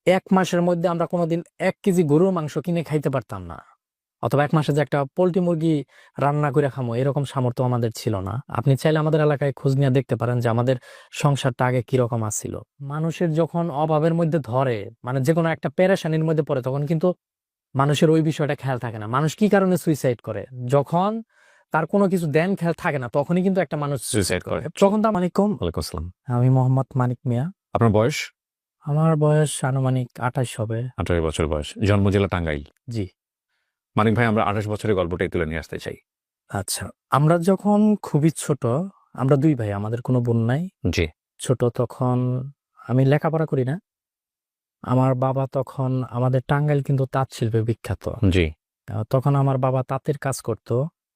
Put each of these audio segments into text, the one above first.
এক মাসের মধ্যে আমরা কোনোদিন 1 কেজি গরুর মাংস কিনে খাইতে পারতাম না, অথবা এক মাসে যে একটা পোল্ট্রি মুরগি রান্না করে খামো এরকম সামর্থ্য আমাদের ছিল না। আপনি চাইলে আমাদের এলাকায় খোঁজ নিয়ে দেখতে পারেন যে আমাদের সংসারটা আগে কিরকম আসছিল। মানুষের যখন অভাবের মধ্যে ধরে, মানে যে কোনো একটা পেরেশানির মধ্যে পড়ে, তখন কিন্তু মানুষের ওই বিষয়টা খেয়াল থাকে না। মানুষ কি কারণে সুইসাইড করে? যখন তার কোনো কিছু দেন খেয়াল থাকে না, তখনই কিন্তু একটা মানুষ সুইসাইড করে। তখন তার মানিকম। ওয়ালাইকুম আসসালাম। আমি মোহাম্মদ মানিক মিয়া। আপনার বয়স? আমার বয়স আনুমানিক 28 হবে। 18 বছর বয়স। জন্ম জেলা টাঙ্গাইল। জি। মানিক ভাই, আমরা 28 বছরের গল্পটাই তুলে নিয়ে আসতে চাই। আচ্ছা, আমরা যখন খুবই ছোট, আমরা 2 ভাই, আমাদের কোনো বোন নাই। জি। ছোট তখন আমি লেখাপড়া করি না। আমার বাবা তখন, আমাদের টাঙ্গাইল কিন্তু তাঁত শিল্পে বিখ্যাত। জি। তখন আমার বাবা তাঁতের কাজ করত।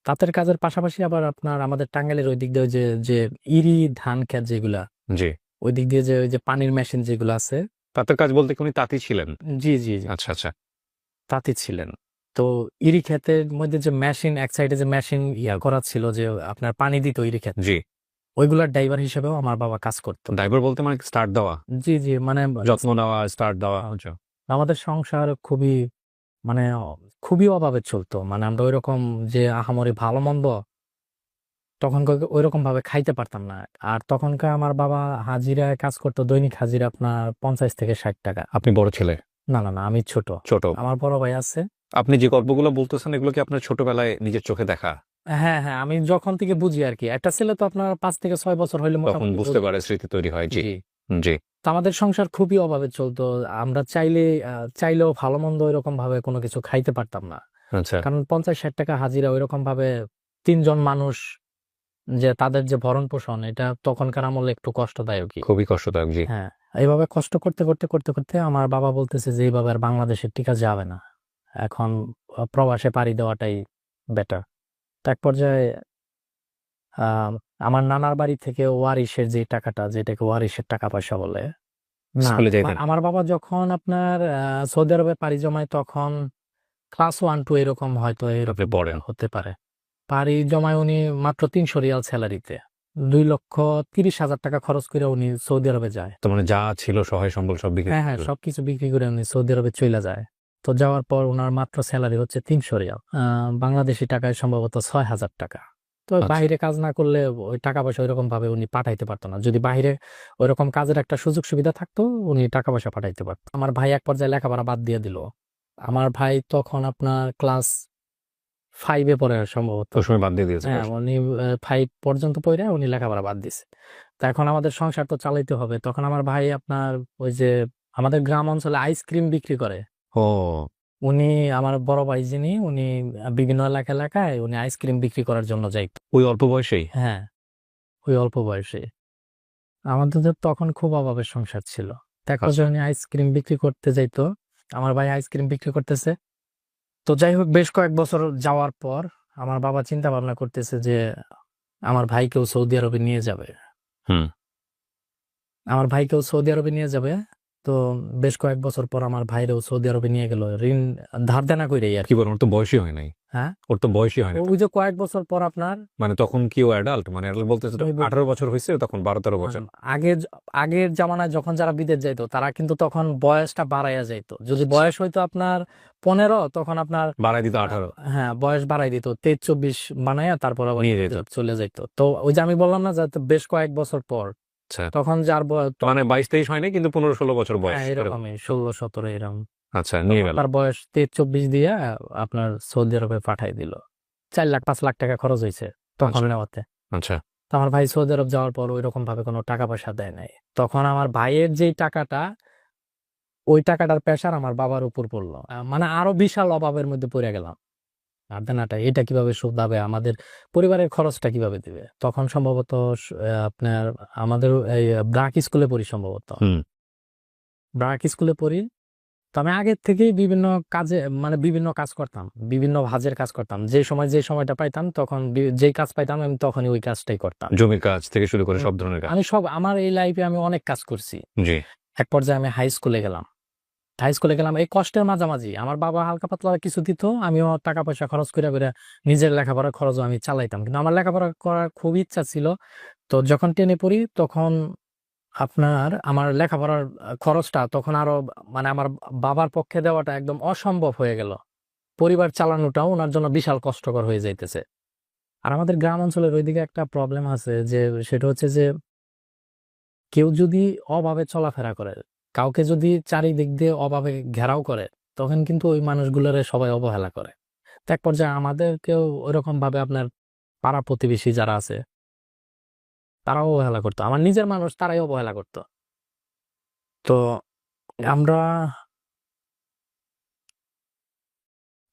তাঁতের কাজের পাশাপাশি আবার আপনার আমাদের টাঙ্গাইলের ওই দিক দিয়ে ওই যে যে ইরি ধান ক্ষেত যেগুলা, জি। ওই দিক দিয়ে যে ওই যে পানির মেশিন যেগুলো আছে। তাঁতের কাজ বলতে কি উনি তাঁতি ছিলেন? জি জি জি, আচ্ছা আচ্ছা। তাঁতি ছিলেন। তো ইরি ক্ষেতের মধ্যে যে মেশিন, এক সাইডে যে মেশিন করা ছিল, যে আপনার পানি দিত ইরি ক্ষেত, জি। ওইগুলার ড্রাইভার হিসেবেও আমার বাবা কাজ করতো। ড্রাইভার বলতে মানে স্টার্ট দেওয়া, জি জি, মানে যত্ন নেওয়া, স্টার্ট দেওয়া। আচ্ছা। আমাদের সংসার খুবই, মানে খুবই অভাবে চলতো। মানে আমরা ওইরকম যে আহামরি ভালো মন্দ তখন ওইরকম ভাবে খাইতে পারতাম না। আর তখনকার আমার বাবা হাজিরায় কাজ করতো, দৈনিক হাজিরা আপনার 50 থেকে 60 টাকা। আপনি বড় ছেলে? না না না, আমি ছোট। ছোট? আমার বড় ভাই আছে। আপনি যে গল্পগুলো বলতেছেন এগুলো কি আপনার ছোটবেলায় নিজের চোখে দেখা? হ্যাঁ হ্যাঁ, আমি যখন থেকে বুঝি আর কি। একটা ছেলে তো আপনার 5 থেকে 6 বছর হইলে তখন মোটামুটি বুঝতে পারে, স্মৃতি তৈরি হয়। জি। জি। জি। তো আমাদের সংসার খুবই অভাবে চলতো। আমরা চাইলেও ভালো মন্দ ওইরকম ভাবে কোনো কিছু খাইতে পারতাম না। আচ্ছা। কারণ 50-60 টাকা হাজিরা, ওইরকম ভাবে 3 জন মানুষ যে তাদের যে ভরণ পোষণ, এটা তখনকার আমলে একটু কষ্টদায়কই। খুবই কষ্টদায়ক। জি। হ্যাঁ, এইভাবে কষ্ট করতে করতে করতে করতে আমার বাবা বলতেছে যে এইভাবে আর বাংলাদেশের টিকা যাবে না, এখন প্রবাসে পাড়ি দেওয়াটাই বেটার। তো এক পর্যায়ে আহ আমার নানার বাড়ি থেকে ওয়ারিশের যে টাকাটা, যেটাকে ওয়ারিশের টাকা পয়সা বলে, না স্কুলে যাইতেন? আমার বাবা যখন আপনার সৌদি আরবে পাড়ি জমায়, তখন ক্লাস 1-2 এরকম, হয়তো আপনি এরকম পড়েন? হতে পারে। পাড়ি জমায় উনি মাত্র 300 রিয়াল স্যালারিতে 2,30,000 টাকা খরচ করে উনি সৌদি আরবে যায়। তো মানে যা ছিল সহায় সম্বল সব বিক্রি হ্যাঁ হ্যাঁ, করে? সবকিছু বিক্রি করে উনি সৌদি আরবে চলে যায়। তো যাওয়ার পর ওনার মাত্র স্যালারি হচ্ছে 300 রিয়াল, বাংলাদেশি টাকায় সম্ভবত 6,000 টাকা। তো আচ্ছা। বাইরে কাজ না করলে ওই টাকা পয়সা ওইরকম ভাবে উনি পাঠাইতে পারতো না। যদি বাইরে ওইরকম কাজের একটা সুযোগ সুবিধা থাকতো, উনি টাকা পয়সা পাঠাইতে পারতো। আমার ভাই এক পর্যায়ে লেখাপড়া বাদ দিয়ে দিল। আমার ভাই তখন আপনার ক্লাস 5-এ পড়ে সম্ভবত। ওই সময় বাদ দিয়ে দিয়েছে হ্যাঁ, পড়াশোনা? উনি 5 পর্যন্ত পড়ে উনি লেখাপড়া বাদ দিছে। তো এখন আমাদের সংসার তো চালাইতে হবে। তখন আমার ভাই আপনার ওই যে আমাদের গ্রাম অঞ্চলে আইসক্রিম বিক্রি করে। ও। উনি, আমার বড় ভাই যিনি, উনি বিভিন্ন এলাকায় উনি আইসক্রিম বিক্রি করার জন্য যাইতো। ওই অল্প বয়সেই? হ্যাঁ, ওই অল্প বয়সে। আমাদের তো তখন খুব অভাবের সংসার ছিল। তো এক আচ্ছা। পর্যায়ে উনি আইসক্রিম বিক্রি করতে যাইতো। আমার ভাই আইসক্রিম বিক্রি করতেছে। তো যাই হোক, বেশ কয়েক বছর যাওয়ার পর আমার বাবা চিন্তা ভাবনা করতেছে যে আমার ভাইকেও সৌদি আরবে নিয়ে যাবে। হুম। আমার ভাইকেও সৌদি আরবে নিয়ে যাবে। তো বেশ কয়েক বছর পর আমার ভাইরেও সৌদি আরবে নিয়ে গেল, ঋণ ধার দেনা কইরাই আর কি কি। বলেন? ওর তো বয়সই হয় নাই। হ্যাঁ, ওর তো বয়সই হয় না। ওই যে কয়েক বছর পর আপনার মানে তখন কি ও অ্যাডাল্ট? মানে অ্যাডাল্ট বলতে ওই 18 বছর হয়েছে, তখন 12-13 বছর। আগের আগের জামানায় যখন যারা বিদেশ যাইতো, তারা কিন্তু তখন বয়সটা বাড়াইয়া যাইতো। যদি বয়স হইতো আপনার 15, তখন আপনার বাড়াই দিত আহ, 18। হ্যাঁ, বয়স বাড়াই দিত 23-24 বানাইয়া, তারপর আবার নিয়ে যেত। চলে যাইতো। তো ওই যে আমি বললাম না যে বেশ কয়েক বছর পর, আচ্ছা। তখন যার বয়স, মানে 22-23 হয়নি, কিন্তু 15-16 বছর বয়স হ্যাঁ এরকম। এরকমই 16-17 এরকম। আচ্ছা, নিয়ে তখন গেল। তার বয়স 23-24 দিয়ে আপনার সৌদি আরবে পাঠাই দিল। 4 লাখ 5 লাখ টাকা খরচ হয়েছে তখন আচ্ছা নেওয়াতে। আচ্ছা। তো আমার ভাই সৌদি আরব যাওয়ার পর ওই রকম ভাবে কোনো টাকা পয়সা দেয় নাই। তখন আমার ভাইয়ের যেই টাকাটা, ওই টাকাটার প্রেশার আমার বাবার উপর পড়লো। মানে আরো বিশাল অভাবের মধ্যে পড়ে গেলাম। আর দেনাটা এটা কিভাবে শোধাবে, আমাদের পরিবারের খরচটা কিভাবে দিবে? তখন সম্ভবত আপনার আমাদের এই ব্রাক স্কুলে পড়ি সম্ভবত। হুম। ব্রাক স্কুলে পড়ি। তো আমি আগের থেকেই বিভিন্ন কাজে, মানে বিভিন্ন কাজ করতাম, বিভিন্ন ভাজের কাজ করতাম। যে সময়টা পাইতাম, তখন যেই কাজ পাইতাম আমি তখনই ওই কাজটাই করতাম। জমির কাজ থেকে শুরু করে উম, সব ধরনের কাজ? আমার এই লাইফে আমি অনেক কাজ করছি। জি। এক পর্যায়ে আমি হাই স্কুলে গেলাম এই কষ্টের মাঝামাঝি। আমার বাবা হালকা পাতলা কিছু দিত, আমিও টাকা পয়সা খরচ করে করে নিজের লেখাপড়ার খরচও আমি চালাইতাম। কিন্তু আমার লেখাপড়া করার খুব ইচ্ছা ছিল। তো যখন টেনে পড়ি, তখন আপনার আমার লেখাপড়ার খরচটা তখন আরো মানে আমার বাবার পক্ষে দেওয়াটা একদম অসম্ভব হয়ে গেল। পরিবার চালানোটাও ওনার জন্য বিশাল কষ্টকর হয়ে যাইতেছে। আর আমাদের গ্রাম অঞ্চলের ওইদিকে একটা প্রবলেম আছে যে সেটা হচ্ছে যে কেউ যদি অভাবে চলাফেরা করে, কাউকে যদি চারিদিক দিয়ে অভাবে ঘেরাও করে, তখন কিন্তু ওই মানুষগুলোরে সবাই অবহেলা করে। তো এক পর্যায়ে আমাদেরকেও ওইরকম ভাবে আপনার পাড়া প্রতিবেশী যারা আছে তারাও অবহেলা করতো, আমার নিজের মানুষ তারাই অবহেলা করতো। তো আমরা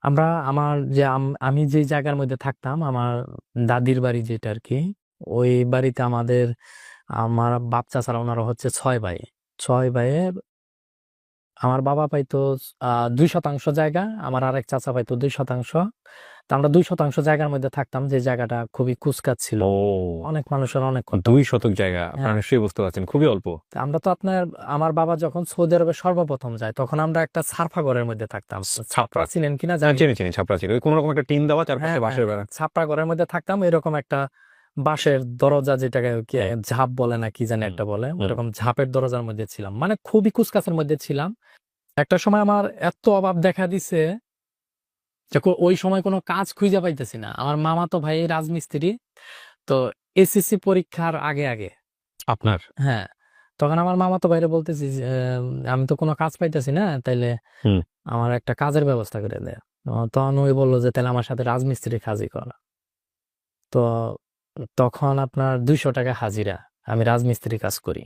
আমরা আমার যে আমি যে জায়গার মধ্যে থাকতাম, আমার দাদির বাড়ি যেটা আর কি, ওই বাড়িতে আমার বাপ চাচারা ওনারা হচ্ছে 6 ভাই। 6 ভাইয়ের আমার বাবা পাইতো 2% জায়গা, আমার আরেক চাচা পাইতো 2%। তো আমরা 2% জায়গার মধ্যে থাকতাম, যে জায়গাটা খুবই কুচকাচ ছিল, ও, অনেক মানুষের অনেক কথা। 2 শতক জায়গা আপনারা হ্যাঁ, নিশ্চয়ই বুঝতে পারছেন, খুবই অল্প। তো আমরা তো আমার বাবা যখন সৌদি আরবে সর্বপ্রথম যায়, তখন আমরা একটা ছারফা ঘরের মধ্যে থাকতাম। ছাপরা ছাপরা। ছিলেন কিনা হ্যাঁ, জানি না। চিনি চিনি, ছাপরা ছিল, ওই কোনো রকম একটা টিন দেওয়া, চারপাশে হ্যাঁ, বাঁশের বেড়া। ছাপরা ঘরের মধ্যে থাকতাম, এরকম একটা বাঁশের দরজা, যেটাকে কি হুম, ঝাপ বলে না কি জানি হুম, একটা বলে, হুম। এরকম ঝাপের দরজার মধ্যে ছিলাম, মানে খুবই কুচকাচের মধ্যে ছিলাম। একটা সময় আমার এত অভাব দেখা দিছে যে ওই সময় কোনো কাজ খুঁজে পাইতেছি না। আমার মামা তো ভাই রাজমিস্ত্রি, তো এসএসসি পরীক্ষার আগে আগে আপনার? হ্যাঁ, তখন আমার মামা তো ভাইরে বলতেছি যে, আমি তো কোনো কাজ পাইতেছি না, তাইলে হুম। আমার একটা কাজের ব্যবস্থা করে দে। তখন ওই বললো যে তাহলে আমার সাথে রাজমিস্ত্রি কাজই কর। তো তখন আপনার 200 টাকা হাজিরা, আমি রাজমিস্ত্রি কাজ করি।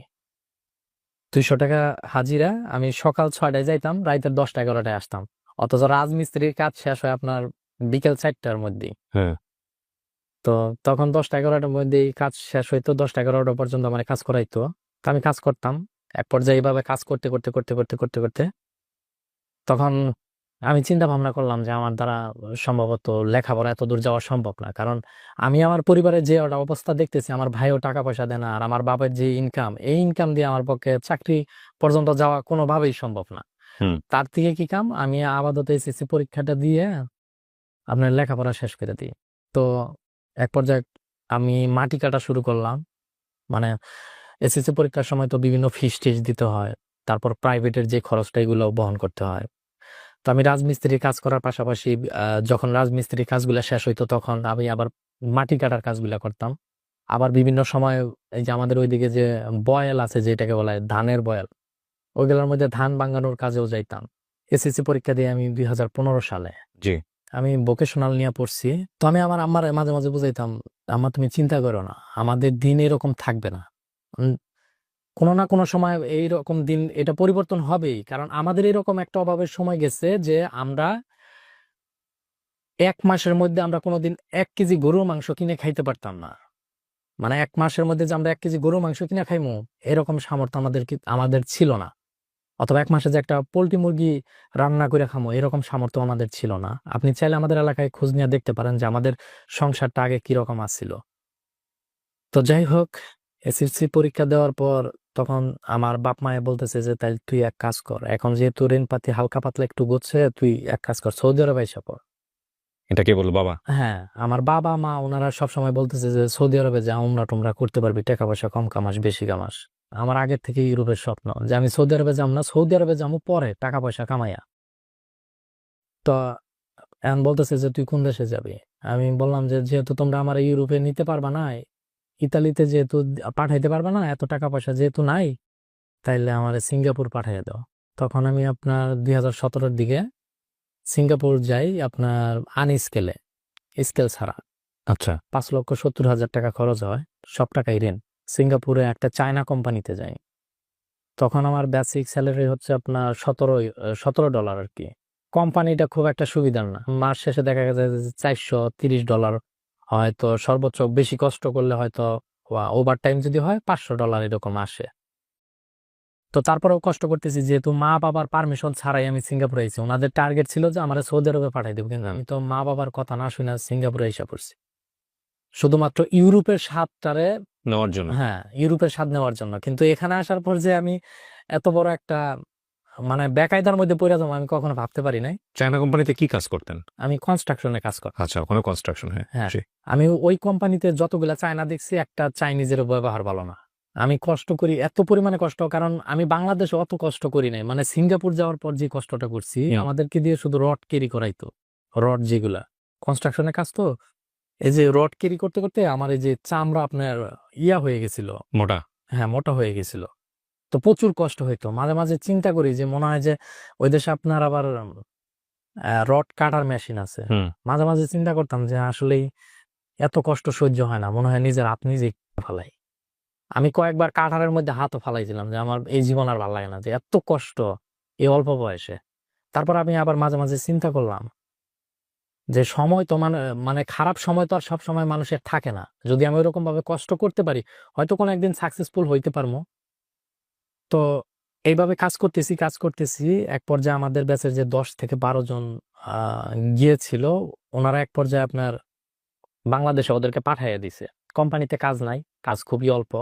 200 টাকা হাজিরা, আমি সকাল 6টায় যাইতাম, রাইতের 10টা 11টায় আসতাম। অথচ রাজমিস্ত্রির কাজ শেষ হয় আপনার বিকেল 4টার মধ্যেই। হ্যাঁ। তো তখন 10টা 11টার মধ্যেই কাজ শেষ হইতো, 10টা 11টা পর্যন্ত মানে কাজ করাইতো। তো আমি কাজ করতাম। এক পর্যায়ে এইভাবে কাজ করতে করতে করতে করতে করতে করতে তখন আমি চিন্তা ভাবনা করলাম যে আমার দ্বারা সম্ভবত লেখাপড়া এত দূর যাওয়া সম্ভব না। কারণ আমি আমার পরিবারের যে একটা অবস্থা দেখতেছি, আমার ভাইও টাকা পয়সা দেয় না, আর আমার বাবার যে ইনকাম, এই ইনকাম দিয়ে আমার পক্ষে চাকরি পর্যন্ত যাওয়া কোনোভাবেই সম্ভব না। হুম। তার থেকে কি কাম, আমি আপাতত এসএসসি পরীক্ষাটা দিয়ে আপনার লেখাপড়া শেষ করে দিই। তো এক পর্যায়ে আমি মাটি কাটা শুরু করলাম। মানে এসএসসি পরীক্ষার সময় তো বিভিন্ন ফিস টিস দিতে হয়, তারপর প্রাইভেটের যে খরচটা এগুলো বহন করতে হয়। তো আমি রাজমিস্ত্রির কাজ করার পাশাপাশি যখন রাজমিস্ত্রির কাজগুলো শেষ হইতো, তখন আমি আবার মাটি কাটার কাজগুলো করতাম। আবার বিভিন্ন সময় এই যে আমাদের ওইদিকে যে বয়েল আছে, যেটাকে বলা হয় ধানের বয়েল, ওইগুলোর মধ্যে ধান ভাঙানোর কাজেও যাইতাম। এসএসসি পরীক্ষা দিয়ে আমি 2015 সালে জি। আমি ভোকেশনাল নিয়ে পড়ছি। তো আমি আমার আম্মার মাঝে মাঝে বুঝাইতাম, আম্মা তুমি চিন্তা করো না, আমাদের দিন এরকম থাকবে না। উম, কোনো না কোনো সময় এইরকম দিন এটা পরিবর্তন হবেই। কারণ আমাদের এরকম একটা অভাবের সময় গেছে যে আমরা 1 মাসের মধ্যে আমরা কোনোদিন 1 কেজি গরুর মাংস কিনে খাইতে পারতাম না। মানে 1 মাসের মধ্যে যে আমরা 1 কেজি গরুর মাংস কিনে খাইমু, এরকম সামর্থ্য আমাদের ছিল না। অথবা 1 মাসে যে একটা পোল্ট্রি মুরগি রান্না করে খামো, এরকম সামর্থ্য আমাদের ছিল না। আপনি চাইলে আমাদের এলাকায় খোঁজ নিয়ে দেখতে পারেন যে আমাদের সংসারটা আগে কিরকম আসছিল। তো যাই হোক, এসএসসি পরীক্ষা দেওয়ার পর তখন আমার বাপ মায়ে বলতেছে যে তাই তুই এক কাজ কর, এখন যেহেতু ঋণ পাতি হালকা পাতলা একটু গোছে, তুই এক কাজ কর, সৌদি আরবে আইসা পড়। এটা কে বলবো, বাবা? হ্যাঁ, আমার বাবা মা ওনারা সবসময় বলতেছে যে সৌদি আরবে যা, উমরা টুমরা করতে পারবি, টাকা পয়সা কম কামাস বেশি কামাস। আমার আগের থেকে ইউরোপের স্বপ্ন যে আমি সৌদি আরবে যাম না, সৌদি আরবে যাবো পরে টাকা পয়সা কামাইয়া। তো এখন বলতেছে যে তুই কোন দেশে যাবি। আমি বললাম যে যেহেতু তোমরা আমার ইউরোপে নিতে পারবা না, ইতালিতে যেহেতু পাঠাইতে পারবা না, এত টাকা পয়সা যেহেতু নাই, তাইলে আমার সিঙ্গাপুর পাঠিয়ে দাও। তখন আমি আপনার 2017-র দিকে সিঙ্গাপুর যাই, আপনার আনস্কেলে, স্কেল ছাড়া। আচ্ছা। 5,70,000 টাকা খরচ হয়, সব টাকাই ঋণ। সিঙ্গাপুরে একটা চায়না কোম্পানিতে যাই। তখন আমার বেসিক স্যালারি হচ্ছে আপনার $17 আর কি। কোম্পানিটা খুব একটা সুবিধার না, মাস শেষে দেখা গেছে যে $430, হয়তো সর্বোচ্চ বেশি কষ্ট করলে হয়তো ওভার টাইম যদি হয় $500 এরকম আসে। তো তারপরেও কষ্ট করতেছি, যেহেতু মা বাবার পারমিশন ছাড়াই আমি সিঙ্গাপুরে আইছি। ওনাদের টার্গেট ছিল যে আমার সৌদি আরবে পাঠাই দেবো, কিন্তু আমি তো মা বাবার কথা না শুনে সিঙ্গাপুরে এসে পড়ছি শুধুমাত্র ইউরোপের স্বাদটারে, নেওয়ার জন্য? হ্যাঁ, ইউরোপের স্বাদ নেওয়ার জন্য। কিন্তু এখানে আসার পর যে আমি এত বড় একটা মানে বেকায়দার মধ্যে পড়ে যাবো, আমি কখনো ভাবতে পারি নাই। চায়না কোম্পানিতে কি কাজ করতেন? আমি কনস্ট্রাকশনে কাজ করি। আচ্ছা, ওখানে কনস্ট্রাকশন। হ্যাঁ, হ্যাঁ, জি। আমি ওই কোম্পানিতে যতগুলা চায়না দেখছি, একটা চাইনিজের ব্যবহার ভালো না। আমি কষ্ট করি এত পরিমাণে কষ্ট, কারণ আমি বাংলাদেশে অত কষ্ট করি নাই, মানে সিঙ্গাপুর যাওয়ার পর যে কষ্টটা করছি, Yeah. আমাদেরকে দিয়ে শুধু রড ক্যারি করাইতো, রড যেগুলা কনস্ট্রাকশনের কাজ তো, এই যে রড ক্যারি করতে করতে আমার এই যে চামড়া আপনার হয়ে গেছিল, মোটা। হ্যাঁ মোটা হয়ে গেছিল। তো প্রচুর কষ্ট হইতো, মাঝে মাঝে চিন্তা করি যে মনে হয় যে ওই দেশে আপনার আবার রড কাটার মেশিন আছে। হুম। মাঝে মাঝে চিন্তা করতাম যে আসলেই এত কষ্ট সহ্য হয় না, মনে হয় নিজের হাত নিজেই ফালাই। আমি কয়েকবার কাটারের মধ্যে হাতও ফালাইছিলাম যে আমার এই জীবন আর ভালো লাগে না, যে এত কষ্ট এই অল্প বয়সে। তারপর আমি আবার মাঝে মাঝে চিন্তা করলাম যে সময় তো মানে মানে খারাপ সময় তো আর সব সময় মানুষের থাকে না। যদি আমি ওরকম ভাবে কষ্ট করতে পারি, হয়তো কোনো একদিন সাকসেসফুল হইতে পারবো। তো এইভাবে কাজ করতেছি, এক পর্যায়ে আমাদের ব্যাচের যে 10 থেকে 12 জন গিয়েছিল, ওনারা এক পর্যায়ে আপনার বাংলাদেশে ওদেরকে পাঠাইয়া দিছে। কোম্পানিতে কাজ নাই, কাজ খুবই অল্প।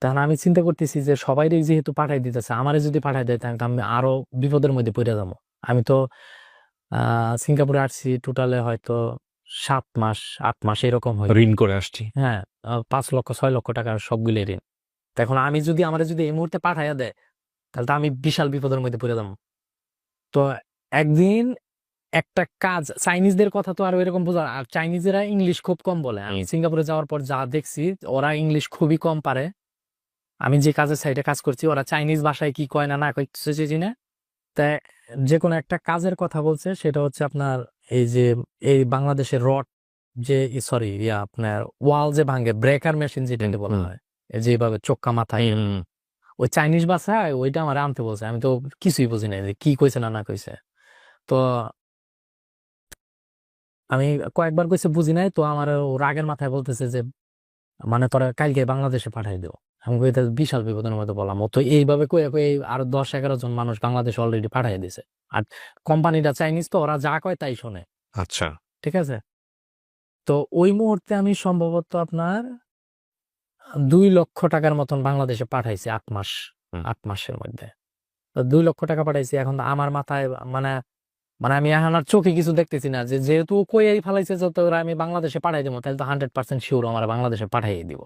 তখন আমি চিন্তা করতেছি যে সবাইরে যেহেতু পাঠাই দিতেছে, আমারে যদি পাঠাই দেয় তাহলে তো আমি আরো বিপদের মধ্যে পড়ে যাবো। আমি তো সিঙ্গাপুরে আসছি টোটালে হয়তো 7 মাস 8 মাস এরকম হয়। ঋণ করে আসছি। হ্যাঁ, 5 লক্ষ 6 লক্ষ টাকার সবগুলো ঋণ। তো এখন আমি যদি আমারে যদি এই মুহূর্তে পাঠাইয়া দেয়, তাহলে তো আমি বিশাল বিপদের মধ্যে পড়ে যাবো। তো একদিন একটা কাজ, চাইনিজদের কথা তো আর এরকম বোঝা, আর চাইনিজেরা ইংলিশ খুব কম বলে। আমি সিঙ্গাপুরে যাওয়ার পর যা দেখছি, ওরা ইংলিশ খুবই কম পারে। আমি যে কাজের সাইডে কাজ করছি, ওরা চাইনিজ ভাষায় কি কয় না না কয় কিছু চিনি না। তাই যে কোনো একটা কাজের কথা বলছে, সেটা হচ্ছে আপনার এই যে এই বাংলাদেশের রড যে সরি আপনার ওয়াল যে ভাঙে, ব্রেকার মেশিন যেটা বলা হয়, এই যেভাবে চোক্কা মাথায়, ওই চাইনিজ ভাষায় ওইটা আমার আনতে বলছে। আমি তো কিছুই বুঝি নাই যে কি কইছে না না কইছে। তো আমি কয়েকবার কইছে বুঝি নাই, তো আমার ও রাগের মাথায় বলতেছে যে মানে তোরা কালকে বাংলাদেশে পাঠাই দেও। আমি কই এটা বিশাল বিপদের মধ্যে বললাম। ও তো এইভাবে কয়ে কয়ে আরো 10-11 জন মানুষ বাংলাদেশে অলরেডি পাঠিয়ে দিছে। আর কোম্পানিটা চাইনিজ, তো ওরা যা কয় তাই শোনে। আচ্ছা। ঠিক আছে। তো ওই মুহূর্তে আমি সম্ভবত আপনার 2 লক্ষ টাকার মতন বাংলাদেশে পাঠাইছি 8 মাস, হুম। 8 মাসের মধ্যে। তো 2 লক্ষ টাকা পাঠাইছি। এখন তো আমার মাথায় মানে মানে আমি এখন আর চোখে কিছু দেখতেছি না, যে যেহেতু কই ফেলাইছে যত ওরা আমি বাংলাদেশে পাঠাই দিব, তাহলে তো 100% শিওর আমার বাংলাদেশে পাঠাইয়ে দিব।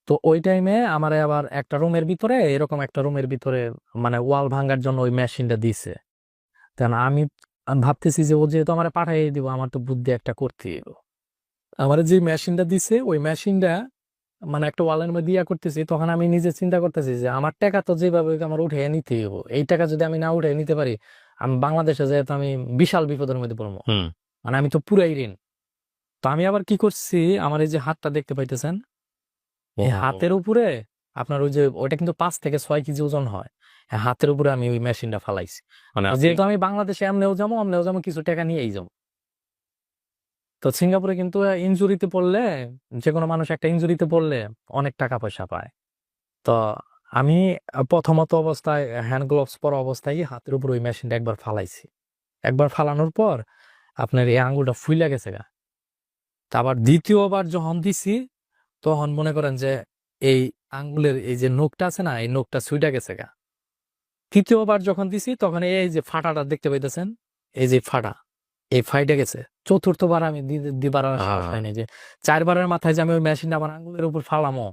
তো ওই টাইমে আমার আবার একটা রুমের ভিতরে, এরকম একটা রুমের ভিতরে মানে ওয়াল ভাঙার জন্য ওই মেশিনটা দিছে। কারণ আমি আমি ভাবতেছি যে ও যেহেতু আমার পাঠাইয়ে দিব, আমার তো বুদ্ধি একটা করতে হবে। আমার যে মেশিনটা দিছে, ওই মেশিনটা মানে একটা ওয়ালের মধ্যে ইয়া করতেছি, তখন আমি নিজে চিন্তা করতেছি যে আমার টাকা তো যেভাবে হোক আমার উঠে নিতে হইব। এই টাকা যদি আমি না উঠে নিতে পারি, আমি বাংলাদেশে যেহেতু আমি বিশাল বিপদের মধ্যে পড়বো। মানে আমি তো পুরাই ঋণ। তো আমি আবার কি করছি, আমার এই যে হাতটা দেখতে পাইতেছেন, এই হাতের উপরে আপনার ওই যে ওইটা কিন্তু 5 থেকে 6 কেজি ওজন হয়। হ্যাঁ, হাতের উপরে আমি ওই মেশিনটা ফালাইছি। মানে আর যেহেতু আমি বাংলাদেশে এমনেও যাবো কিছু টাকা নিয়েই যাবো। তো সিঙ্গাপুরে কিন্তু ইনজুরিতে পড়লে, যে কোনো মানুষ একটা ইনজুরিতে পড়লে অনেক টাকা পয়সা পায়। তো আমি প্রথমত অবস্থায় হ্যান্ড গ্লোভস পরা অবস্থায় হাতের উপর ওই মেশিনটা একবার ফালাইছি। একবার ফালানোর পর আপনার এই আঙ্গুলটা ফুইলা গেছে গা। তা আবার দ্বিতীয়বার যখন দিছি, তখন মনে করেন যে এই আঙ্গুলের এই যে নখটা আছে না, এই নখটা ছুইটা গেছে গা। তৃতীয়বার যখন দিছি, তখন এই যে ফাটাটা দেখতে পাইতেছেন, এই যে ফাটা, এই ফাইটে গেছে। চতুর্থবার আমি দিবার আর সাহস হয়নি, যে 4বারের মাথায় যে আমি ওই মেশিনটা আমার আঙ্গুলের উপর ফালামো,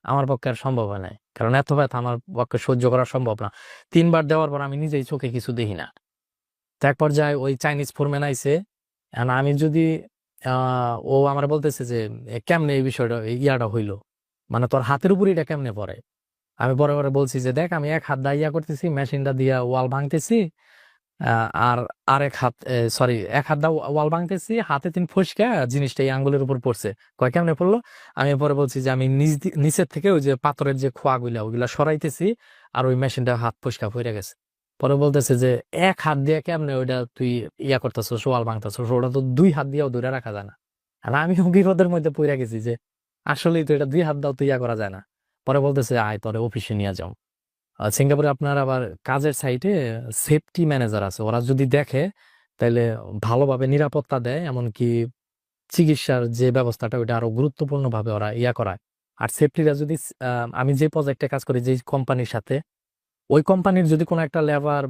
আমার পক্ষে আর সম্ভব হয় নাই। কারণ এত ব্যথা আমার পক্ষে সহ্য করা সম্ভব না। 3বার দেওয়ার পর আমি নিজেই চোখে কিছু দেখি না। তো এক পর্যায়ে ওই চাইনিজ ফোরম্যান আইছে। এখন আমি যদি ও আমার বলতেছে যে কেমনে এই বিষয়টা ইয়াটা হইলো, মানে তোর হাতের উপর এটা কেমনে পড়ে। আমি পরে পরে বলছি যে দেখ, আমি এক হাত দা ইয়া করতেছি, মেশিনটা দিয়া ওয়াল ভাঙতেছি, আর আরেক হাত সরি এক হাত দা ওয়াল ভাঙতেছি, হাতে 3 ফসকা জিনিসটা এই আঙ্গুলের উপর পড়ছে। কয় কেমনে পড়লো? আমি পরে বলছি যে আমি নিচের থেকে ওই যে পাথরের যে খোয়াগুলা ওইগুলা সরাইতেছি, আর ওই মেশিনটা হাত ফসকা পড়ে গেছে। পরে বলতেছে যে এক হাত দিয়ে কেমনে ওইটা তুই ইয়া করতেছস, ওয়াল ভাঙতেছস, ওটা তো 2 হাত দিয়েও ধরে রাখা যায় না। আর আমিও বিপদের মধ্যে পড়ে গেছি যে আসলেই তো এটা 2 হাত দাও তো ইয়া করা যায় না। পরে বলতেছে আয় তোরে অফিসে নিয়ে যাও। সিঙ্গাপুরে আপনার আবার কাজের সাইটে সেফটি ম্যানেজার আছে, ওরা যদি দেখে তাহলে ভালোভাবে নিরাপত্তা দেয়, এমনকি চিকিৎসার যে ব্যবস্থাটা ওইটা আরো গুরুত্বপূর্ণ ভাবে ওরা ইয়া করায়। আর সেফটিরা যদি আমি যে প্রজেক্টে কাজ করি, যে কোম্পানির সাথে, ওই কোম্পানির যদি কোনো একটা লেবার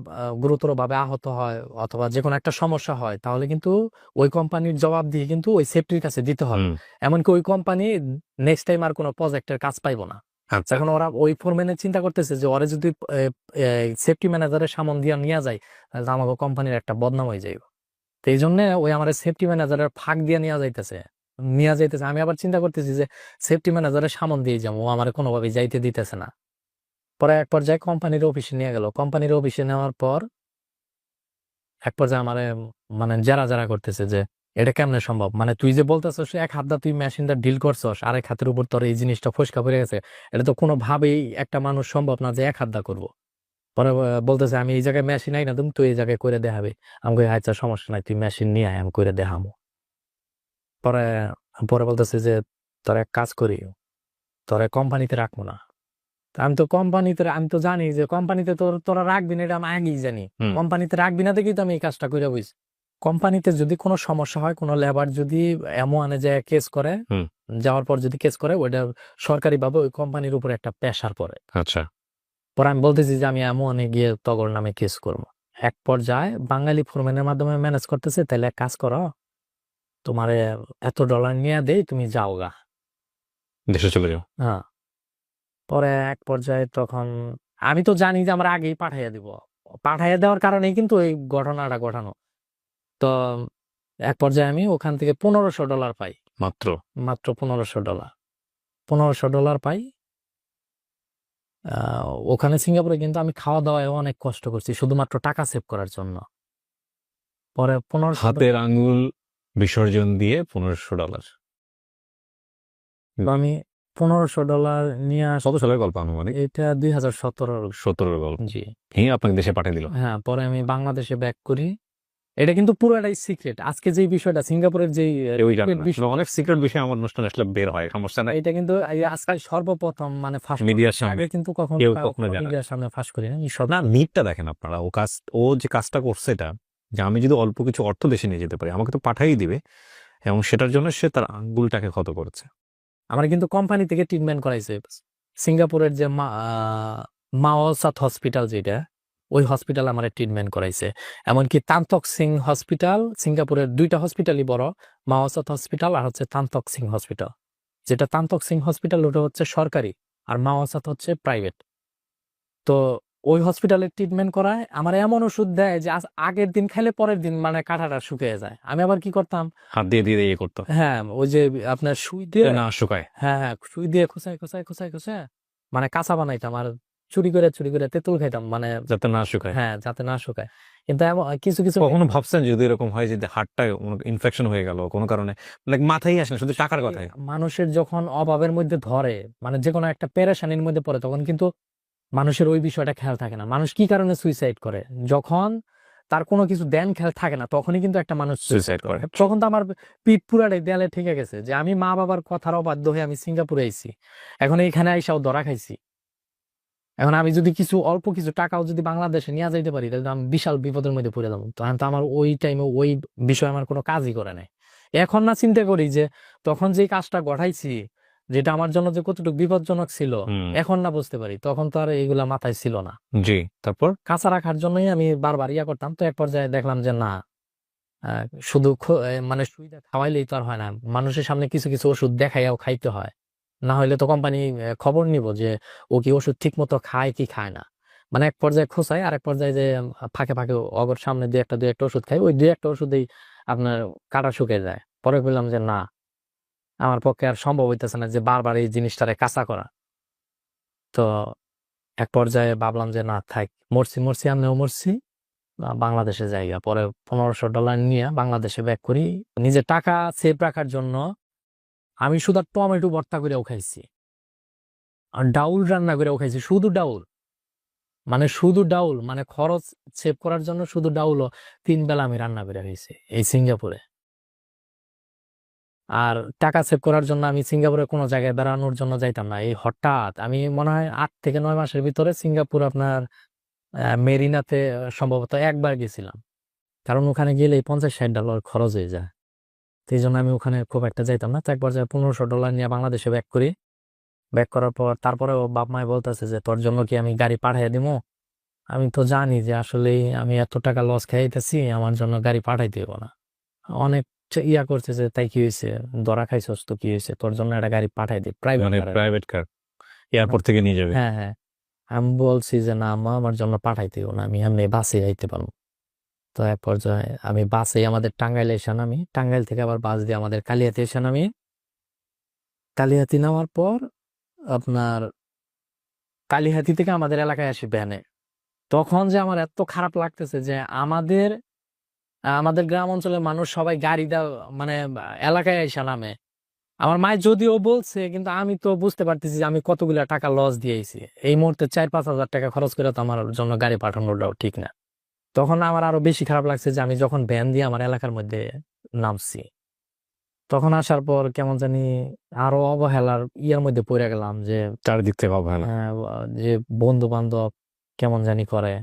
গুরুতর ভাবে আহত হয় অথবা যে কোনো একটা সমস্যা হয়, তাহলে কিন্তু ওই কোম্পানির জবাব দিয়ে কিন্তু ওই সেফটির কাছে দিতে হবে। এমনকি ওই কোম্পানি নেক্সট টাইম আর কোনো প্রজেক্টের কাজ পাইবো না। আচ্ছা এখন ওরা ওই ফোরম্যানের চিন্তা করতেছে যে ওরা যদি সেফটি ম্যানেজারের সামন দিয়ে নিয়ে যায় তাহলে তো আমাকে কোম্পানির একটা বদনাম হয়ে যাইব। তো এই জন্য ওই আমার সেফটি ম্যানেজারের ফাঁক দিয়ে নিয়ে যাইতেছে। আমি আবার চিন্তা করতেছি যে সেফটি ম্যানেজারের সামন দিয়ে যাবো, ও আমার কোনোভাবেই যাইতে দিতেছে না। পরে এক পর্যায়ে কোম্পানির অফিসে নিয়ে গেল। কোম্পানির অফিসে নেওয়ার পর এক পর্যায়ে আমার মানে যারা করতেছে যে এটা কেমনে সম্ভব, মানে তুই যে বলতেছস এক হাত দা তুই মেশিনটা ডিল করছস, আরেক হাতের উপর তোর এই জিনিসটা ফসকা পড়ে গেছে, এটা তো কোনোভাবেই একটা মানুষ সম্ভব না যে এক হাত দা করবো। পরে বলতেছে আমি এই জায়গায় মেশিন আই না, তুমি তুই এই জায়গায় করে দেখাবে। আমি কই আচ্ছা সমস্যা নাই, তুই মেশিন নিয়ে আয়, আমি করে দেখামো। পরে পরে বলতেছে যে তোর এক কাজ করি, তোরা কোম্পানিতে রাখবো না। তা আমি তো জানি যে কোম্পানিতে তোরা রাখবি না, এটা আমি আগেই জানি। হুম কোম্পানিতে রাখবি না দেখি তো আমি এই কাজটা করে বুঝি। কোম্পানিতে যদি কোনো সমস্যা হয়, কোনো লেবার যদি এমন আনে যে কেস করে, হুম যাওয়ার পর যদি কেস করে, ওইটা সরকারি ভাবে ওই কোম্পানির উপর একটা প্রেশার পড়ে। আচ্ছা পরে আমি বলতেছি যে আমি এমনে গিয়ে তগর নামে কেস করবো। এক পর্যায়ে বাঙালি ফোরম্যানের মাধ্যমে ম্যানেজ করতেছে, তাহলে এক কাজ করো, তোমারে $এত নিয়ে দেই, তুমি যাও গা। দেশে চলে যাও। হ্যাঁ। পরে এক পর্যায়ে তখন আমি তো জানি যে আমরা আগেই পাঠাইয়া দিব, পাঠাইয়া দেওয়ার কারণেই কিন্তু এই ঘটনাটা ঘটানো। তো এক পর্যায়ে আমি ওখান থেকে $1500 পাই, মাত্র মাত্র $1500 পাই। ওখানে সিঙ্গাপুরে কিন্তু আমি খাওয়া দাওয়ায় অনেক কষ্ট করছি শুধুমাত্র টাকা সেভ করার জন্য। পরে 1500 হাতের আঙ্গুল বিসর্জন দিয়ে $1500। আমি $1500 নিয়ে কত সালের গল্প আনুমানিক? এটা 2017। 17 গল্প। জি আপনাকে দেশে পাঠিয়ে দিল। হ্যাঁ। পরে আমি বাংলাদেশে ব্যাক করি। এটা কিন্তু পুরোটাই সিক্রেট। আজকে যে বিষয়টা সিঙ্গাপুরের যে ওই জানেন না। অনেক সিক্রেট বিষয় আমার অনুষ্ঠানে আসলে বের হয়, সমস্যা নাই। এটা কিন্তু এই আজকাল সর্বপ্রথম মানে ফাঁস মিডিয়ার সামনে আগে কিন্তু কখনো কেউ কখনো জানে না। মিডিয়ার সামনে ফাঁস করি না। না, নিটটা দেখেন আপনারা। ও যে কাজটা করছে, এটা যে আমি যদি অল্প কিছু অর্থ দেশে নিয়ে যেতে পারি, আমাকে তো পাঠাই দিবে, এবং সেটার জন্য সে তার আঙ্গুলটাকে ক্ষত করেছে। আমার কিন্তু কোম্পানি থেকে ট্রিটমেন্ট করাইছে। সিঙ্গাপুরের যে মাওসাত হসপিটাল, যেটা ওই হসপিটাল আমার ট্রিটমেন্ট করাইছে। এমনকি তান্তক সিং হসপিটাল, সিঙ্গাপুরের দুইটা হসপিটালই বড়, মাওসাত হসপিটাল আর হচ্ছে তান্তক সিং হসপিটাল। যেটা তান্তক সিং হসপিটাল ওটা হচ্ছে সরকারি, আর মাওসাত হচ্ছে প্রাইভেট। তো ওই হসপিটালে ট্রিটমেন্ট করায় আমার এমন ওষুধ দেয় যে আগের দিন খাইলে পরের দিন মানে কাঁটাটা শুকিয়ে যায়। আমি আবার কি করতাম, হাত দিয়ে দিয়ে ইয়ে করতো, হ্যাঁ ওই যে আপনার সুই দিয়ে, না শুকায়। হ্যাঁ সুই দিয়ে খোসায় মানে কাঁচা বানাইতাম, আর চুরি করে তেঁতুল খাইতাম, মানে যাতে না শুকায়। হ্যাঁ যাতে না শুকায়। কিন্তু কিছু কিছু কখনো ভাবছেন যদি এরকম হয় যে হাড়টা ইনফেকশন হয়ে গেল কোনো কারণে, মাথায় আসে না, শুধু টাকার কথায়? মানুষের যখন অভাবের মধ্যে ধরে, মানে যে কোনো একটা পেরেশানির মধ্যে পড়ে, তখন কিন্তু মানুষের ওই বিষয়টা খেয়াল থাকে না। মানুষ কি কারণে সুইসাইড করে, যখন তার কোনো কিছু দেন খেয়াল থাকে না, তখনই কিন্তু একটা মানুষ সুইসাইড করে। তখন তো আমার পিঠ পুরাটাই দেয়ালে ঠেকে গেছে যে আমি মা বাবার কথার অবাধ্য হয়ে আমি সিঙ্গাপুরে আইছি, এখন এইখানে আইসাও ধরা খাইছি। এখন আমি যদি অল্প কিছু টাকাও যদি বাংলাদেশে নিয়ে যাইতে পারি, তাহলে তো আমি বিশাল বিপদের মধ্যে পড়ে যাবো। তখন তো আমার ওই টাইমে ওই বিষয়ে আমার কোনো কাজই করে নাই। এখন না চিন্তা করি যে তখন যে কাজটা ঘটাইছি, যেটা আমার জন্য যে কতটুকু বিপজ্জনক ছিল, এখন না বুঝতে পারি, তখন তো আর এইগুলা মাথায় ছিল না। জি। তারপর কাঁচা রাখার জন্যই আমি বারবার ইয়া করতাম। তো এক পর্যায়ে দেখলাম যে না, শুধু মানে সুবিধা খাওয়াইলেই তো আর হয় না, মানুষের সামনে কিছু কিছু ওষুধ দেখাইয়াও খাইতে হয়, না হলে তো কোম্পানি খবর নিব যে ও কি ওষুধ ঠিক মতো খায় কি খায় না। মানে এক পর্যায়ে খোঁচাই, আর এক পর্যায়ে যে ফাঁকে ফাঁকে অগর সামনে দুই একটা ওষুধ খাই, ওই দুই একটা ওষুধেই আপনার কাটা শুকিয়ে যায়। পরে বললাম যে না, আমার পক্ষে আর সম্ভব হইতেছে না যে বারবার এই জিনিসটারে কাঁচা করা। তো এক পর্যায়ে ভাবলাম যে না থাক, মরছি আমিও মরছি, বাংলাদেশে জায়গা। পরে $1500 নিয়ে বাংলাদেশে ব্যাক করি। নিজের টাকা সেভ রাখার জন্য আমি শুধু টমেটো ভর্তা করেও খাইছি, আর ডাউল রান্না করেও খাইছি, শুধু ডাউল, মানে খরচ সেভ করার জন্য শুধু ডাউলও 3 বেলা আমি রান্না করে খাইছি এই সিঙ্গাপুরে। আর টাকা সেভ করার জন্য আমি সিঙ্গাপুরে কোনো জায়গায় বেড়ানোর জন্য যাইতাম না। এই হঠাৎ আমি মনে হয় 8 থেকে 9 মাসের ভিতরে সিঙ্গাপুর আপনার মেরিনাতে সম্ভবত একবার গেছিলাম, কারণ ওখানে গেলে $50-60 খরচ হয়ে যায়। তো এই জন্য আমি ওখানে খুব একটা যাইতাম না। তো একবার যায় $1500 নিয়ে বাংলাদেশে ব্যাক করি। ব্যাক করার পর তারপরে ও বাপ মায় বলতেছে যে তোর জন্য কি আমি গাড়ি পাঠাই দিব। আমি তো জানি যে আসলে আমি এত টাকা লস খাইতেছি, আমার জন্য গাড়ি পাঠাই দিব না। অনেক ইয়া করছে যে তাই কি হয়েছে, ধরা খাইছস তো কি হয়েছে, তোর জন্য একটা গাড়ি পাঠাই দিই, প্রাইভেট। Private car? এয়ারপোর্ট থেকে নিয়ে যাবে। হ্যাঁ হ্যাঁ, আমি বলছি যে না আম্মা, আমার জন্য পাঠাইতেও না, আমি এমনি বাসে যাইতে পারবো। তো এক পর্যায়ে আমি বাসে আমাদের টাঙ্গাইলে এসে নামি, টাঙ্গাইল থেকে আবার বাস দিয়ে আমাদের কালিয়াতে এসে নামি। কালিহাতি নামার পর আপনার কালিহাতি থেকে আমাদের এলাকায় আসি ভ্যানে। তখন যে আমার এত খারাপ লাগতেছে যে আমাদের আমাদের গ্রাম অঞ্চলের মানুষ সবাই গাড়ি দাও মানে এলাকায় এসে নামে। আমার মায়ের যদিও বলছে, কিন্তু আমি তো বুঝতে পারতেছি যে আমি কতগুলা টাকা লস দিয়েছি। এই মুহূর্তে 4-5 হাজার টাকা খরচ করে তো আমার জন্য গাড়ি পাঠানোটাও ঠিক না। তখন আমার আরো বেশি খারাপ লাগছে যে আমি যখন ভ্যান দিয়ে আমার এলাকার মধ্যে নামছি, তখন আসার পর কেমন জানি আরো অবহেলার ইয়ার মধ্যে পড়ে গেলাম যে চারিদিক থেকে অবহেলা। যে বন্ধু বান্ধব কেমন জানি করে,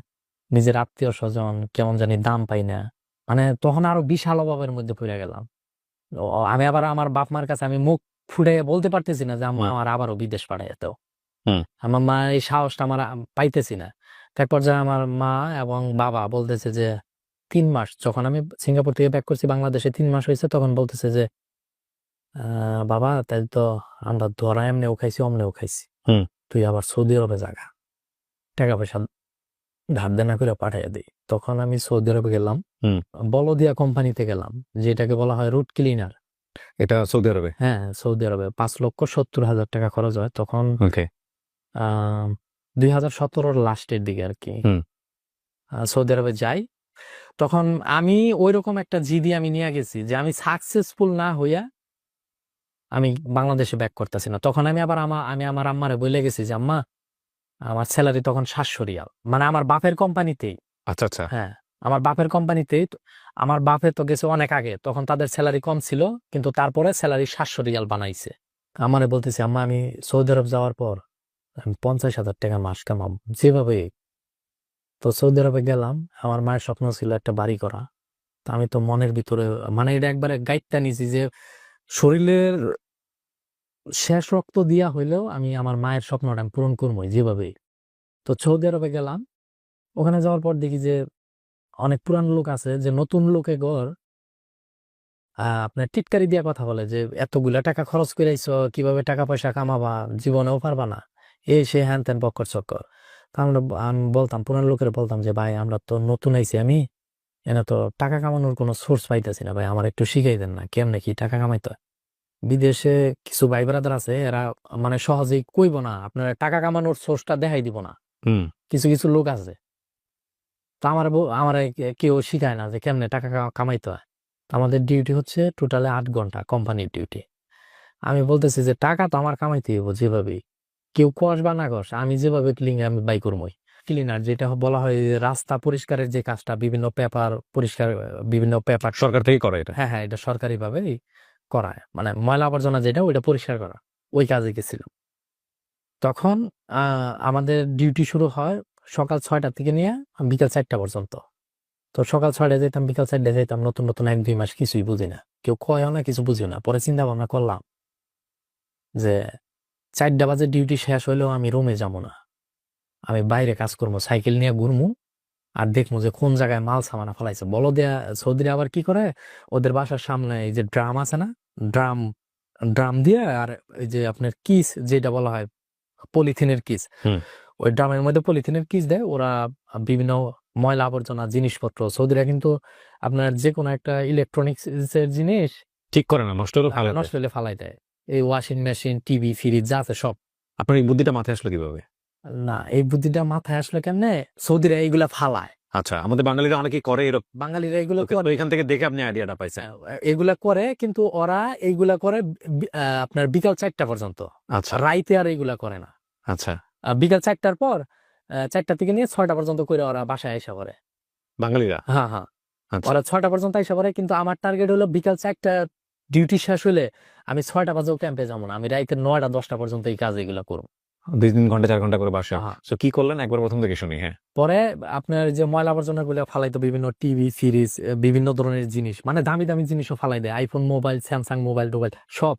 নিজের আত্মীয় স্বজন কেমন জানি দাম পাই না। মানে তখন আরো বিশাল অভাবের মধ্যে পড়ে গেলাম। আমি আবার আমার বাপ মার কাছে আমি মুখ ফুটে বলতে পারতেছি না যে আম্মা হুম। আমার আবারও বিদেশ পাঠায় তো। হুম। আমার মা এই সাহসটা আমার পাইতেছি না। তার পর্যায়ে আমার মা এবং বাবা বলতেছে যে 3 মাস, যখন আমি সিঙ্গাপুর থেকে ব্যাক করছি বাংলাদেশে 3 মাস হয়েছে, তখন বলতেছে যে বাবা তাই তো আমরা ধরা এমনিও খাইছি অমনেও খাইছি, হুম। তুই আবার সৌদি আরবে জাগা, টাকা পয়সা ধার দেনা করে পাঠাইয়া দিই। তখন আমি সৌদি আরবে গেলাম, হুম। বলদিয়া কোম্পানিতে গেলাম, যেটাকে বলা হয় রুট ক্লিনার। এটা সৌদি আরবে? হ্যাঁ, সৌদি আরবে 5,70,000 টাকা খরচ হয় তখন। ওকে। 2017 লাস্টের দিকে আর কি হুম। সৌদি আরবে যাই। তখন আমি ওইরকম একটা জিদি আমি নিয়ে গেছি যে আমি সাকসেসফুল না হইয়া আমি বাংলাদেশে ব্যাক করতেছি না। তখন আমি আবার আমি আমার আম্মারে বলে গেছি যে আম্মা, আমার স্যালারি তখন 700 রিয়াল, মানে আমার বাপের কোম্পানিতেই। আচ্ছা আচ্ছা। হ্যাঁ, আমার বাপের কোম্পানিতেই। আমার বাপে তো গেছে অনেক আগে, তখন তাদের স্যালারি কম ছিল, কিন্তু তারপরে স্যালারি 700 রিয়াল বানাইছে। আমারে বলতেছি আম্মা, আমি সৌদি আরব যাওয়ার পর আমি 50,000 টাকা মাস কামাবো যেভাবে। তো সৌদি আরবে গেলাম, আমার মায়ের স্বপ্ন ছিল একটা বাড়ি করা। তা আমি তো মনের ভিতরে মানে এটা একবারে গাইডটা নিছি যে শরীরের শেষ রক্ত দিয়া হইলেও আমি আমার মায়ের স্বপ্নটা আমি পূরণ করবোই যেভাবেই। তো সৌদি আরবে গেলাম, ওখানে যাওয়ার পর দেখি যে অনেক পুরান লোক আছে, যে নতুন লোকে ঘর আপনার টিটকারি দিয়া কথা বলে যে এতগুলা টাকা খরচ করে আইছো, কিভাবে টাকা পয়সা কামাবা, জীবনেও পারবা না, এই সে হ্যান ত্যান বক্কর চক্কর। তা আমি বলতাম, পুরান লোকের বলতাম যে ভাই আমরা তো নতুন আইছি, আমি এনে তো টাকা কামানোর কোনো সোর্স পাইতেছি না ভাই, আমার একটু শিখাই দেন না কেমনে কি টাকা কামাইতে হয়। বিদেশে কিছু ভাই ব্রাদার আছে, এরা মানে সহজেই কইব না, আপনার টাকা কামানোর সোর্সটা দেখাই দিব না। হুম। কিছু কিছু লোক আছে, তো আমার কেউ শিখায় না যে কেমনে টাকা কামাইতে হয়। তো আমাদের ডিউটি হচ্ছে টোটালে 8 ঘন্টা কোম্পানির ডিউটি। আমি বলতেছি যে টাকা তো আমার কামাইতে হইব যেভাবেই, কেউ কস বা না কস, আমি যেভাবে ক্লিন আমি বাই করবই। ক্লিনার যেটা বলা হয় যে রাস্তা পরিষ্কারের যে কাজটা, বিভিন্ন পেপার পরিষ্কার, বিভিন্ন পেপার। সরকার থেকে করে এটা? হ্যাঁ হ্যাঁ, এটা সরকারি ভাবেই করায়, মানে ময়লা আবর্জনা যেটা ওইটা পরিষ্কার করা, ওই কাজে গেছিল। তখন আমাদের ডিউটি শুরু হয় সকাল 6টা থেকে নিয়ে বিকাল 4টা পর্যন্ত। তো সকাল 6টায় যেতাম, বিকাল 4টায় যেতাম, নতুন নতুন 1-2 মাস কিছুই বুঝি না, কেউ কয়ও না, কিছু বুঝিও না। পরে চিন্তা ভাবনা করলাম যে 4টা বাজে ডিউটি শেষ হইলেও আমি রুমে যাবো না, আমি বাইরে কাজ করবো, সাইকেল নিয়ে ঘুরমু, আর দেখবো যে কোন জায়গায় মাল সামানা ফেলাইছে। বলদিয়া সৌদিরা আবার কি করে, ওদের বাসার সামনে এই যে ড্রাম আছে না, ড্রাম ড্রাম দিয়ে, আর এই যে আপনার কিস যেটা বলা হয় পলিথিনের কিস, হুম। ওই ড্রামের মধ্যে পলিথিনের কিস দেয় ওরা। বিভিন্ন ময়লা আবর্জনা জিনিসপত্র, সৌদিরা কিন্তু আপনার যে কোনো একটা ইলেকট্রনিক্স এর জিনিস ঠিক করে না, নষ্ট হলে ভালো। নষ্ট হলে ফালাই দেয়। এই ওয়াশিং মেশিন, টিভি, ফ্রিজ যা আছে সব। আপনার এই বুদ্ধিটা মাথায় আসলো কিভাবে? না, এই বুদ্ধিটা মাথায় আসলে কেমনে, সৌদিরা এইগুলা ফালায়, আচ্ছা, আমাদের বাঙালিরা অনেকেই করে এরকম। বাঙালিরা এগুলো তো এখান থেকে দেখে আপনি আইডিয়াটা পাইছেন? এগুলা করে, কিন্তু ওরা এইগুলা করে আপনার বিকাল 4টা পর্যন্ত, আচ্ছা রাইতে আর এইগুলা করে না। আচ্ছা। বিকাল 4টার পর 4টা থেকে নিয়ে 6টা পর্যন্ত করে ওরা বাসায় এসে করে। বাঙালিরা? হ্যাঁ হ্যাঁ, আচ্ছা। ওরা 6টা পর্যন্ত এসে করে, কিন্তু আমার টার্গেট হলো বিকাল 4টা ডিউটি শেষ হলে আমি 6টা বাজেও ক্যাম্পে যাবো না, আমি রাইতে 9টা-10টা পর্যন্ত এই কাজ এগুলা করবো। 2-3 ঘন্টা 4 ঘন্টা করে বাসা। হ্যাঁ। তো কি করলেন একবার প্রথম থেকে শুনি। হ্যাঁ। পরে আপনার যে ময়লা আবর্জনা গুলো ফালাইতো, বিভিন্ন টিভি সিরিজ, বিভিন্ন ধরনের জিনিস, মানে দামি দামি জিনিসও ফালাই দেয়, আইফোন মোবাইল, স্যামসাং মোবাইল টোবাইল সব,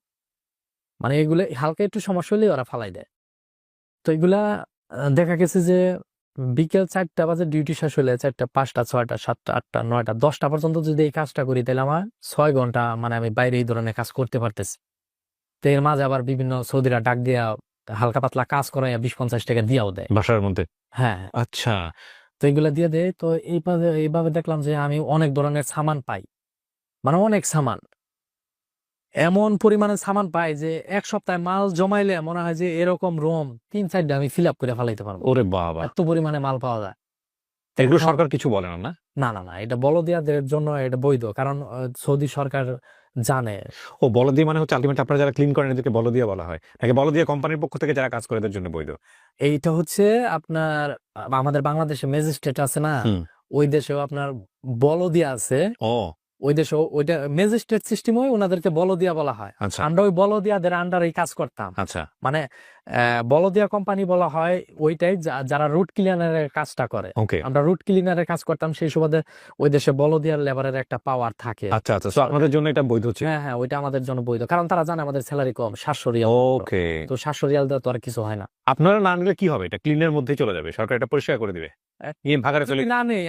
মানে এগুলো হালকা একটু সমস্যা হলেই ওরা ফালাই দেয়। তো এগুলা দেখা গেছে যে বিকেল 4টা বাজে ডিউটি শেষ হলে 4টা, 5টা, 6টা, 7টা, 8টা, 9টা, 10টা পর্যন্ত যদি এই কাজটা করি, তাহলে আমার 6 ঘন্টা মানে আমি বাইরে এই ধরনের কাজ করতে পারতেছি। তো এর মাঝে আবার বিভিন্ন সৌদিরা ডাক দিয়া হালকা পাতলা কাজ করায় 20-50 টাকা দিয়াও দেয়। বাসার মধ্যে? হ্যাঁ, আচ্ছা। তো এগুলা দিয়ে দেয়। তো এইভাবে দেখলাম যে আমি অনেক ধরনের সামান পাই, মানে অনেক সামান, এমন পরিমাণে সামান পাই যে এক সপ্তাহে মাল জমাইলে মনে হয় যে এরকম রুম 3-4টা আমি ফিল আপ করে ফেলাইতে পারবো, ওরে বাবা, এত পরিমাণে মাল পাওয়া যায়। এগুলো এখন সরকার কিছু বলে না না? না না না, এটা বলদিয়াদের জন্য এটা বৈধ, কারণ সৌদি সরকার জানে। ও, বলদিয়া মানে হচ্ছে আলটিমেটলি আপনারা যারা ক্লিন করেন এদেরকে বলদিয়া বলা হয়, নাকি বলদিয়া কোম্পানির পক্ষ থেকে যারা কাজ করে এদের জন্য বৈধ? এইটা হচ্ছে আপনার আমাদের বাংলাদেশে ম্যাজিস্ট্রেট আছে না, হুম। ওই দেশেও আপনার বলদিয়া আছে। ও ওই দেশে ওইটা ম্যাজিস্ট্রেট সিস্টেম হয়, ওনাদেরকে বলদিয়া বলা হয়। আচ্ছা আমরা ওই বলদিয়াদের আন্ডারেই কাজ করতাম। আচ্ছা। মানে বলদিয়া কোম্পানি বলা হয় ওইটাই যারা রুট ক্লিনারের কাজটা করে। ওকে। আমরা রুট ক্লিনারের কাজ করতাম, সেই সুবাদে ওই দেশে বলদিয়ার লেবারের একটা পাওয়ার থাকে। আচ্ছা আচ্ছা, তো আপনাদের জন্য এটা বৈধ ছিল? হ্যাঁ হ্যাঁ, ওইটা আমাদের জন্য বৈধ, কারণ তারা জানে আমাদের স্যালারি কম, 700 রিয়াল মাত্র। ওকে। তো 700 রিয়াল দেওয়া তো আর কিছু হয় না। আপনারা না নিলে কি হবে? এটা ক্লিনের মধ্যেই চলে যাবে, সরকার এটা পরিষ্কার করে দিবে, নিয়ে ভাগারে চলে।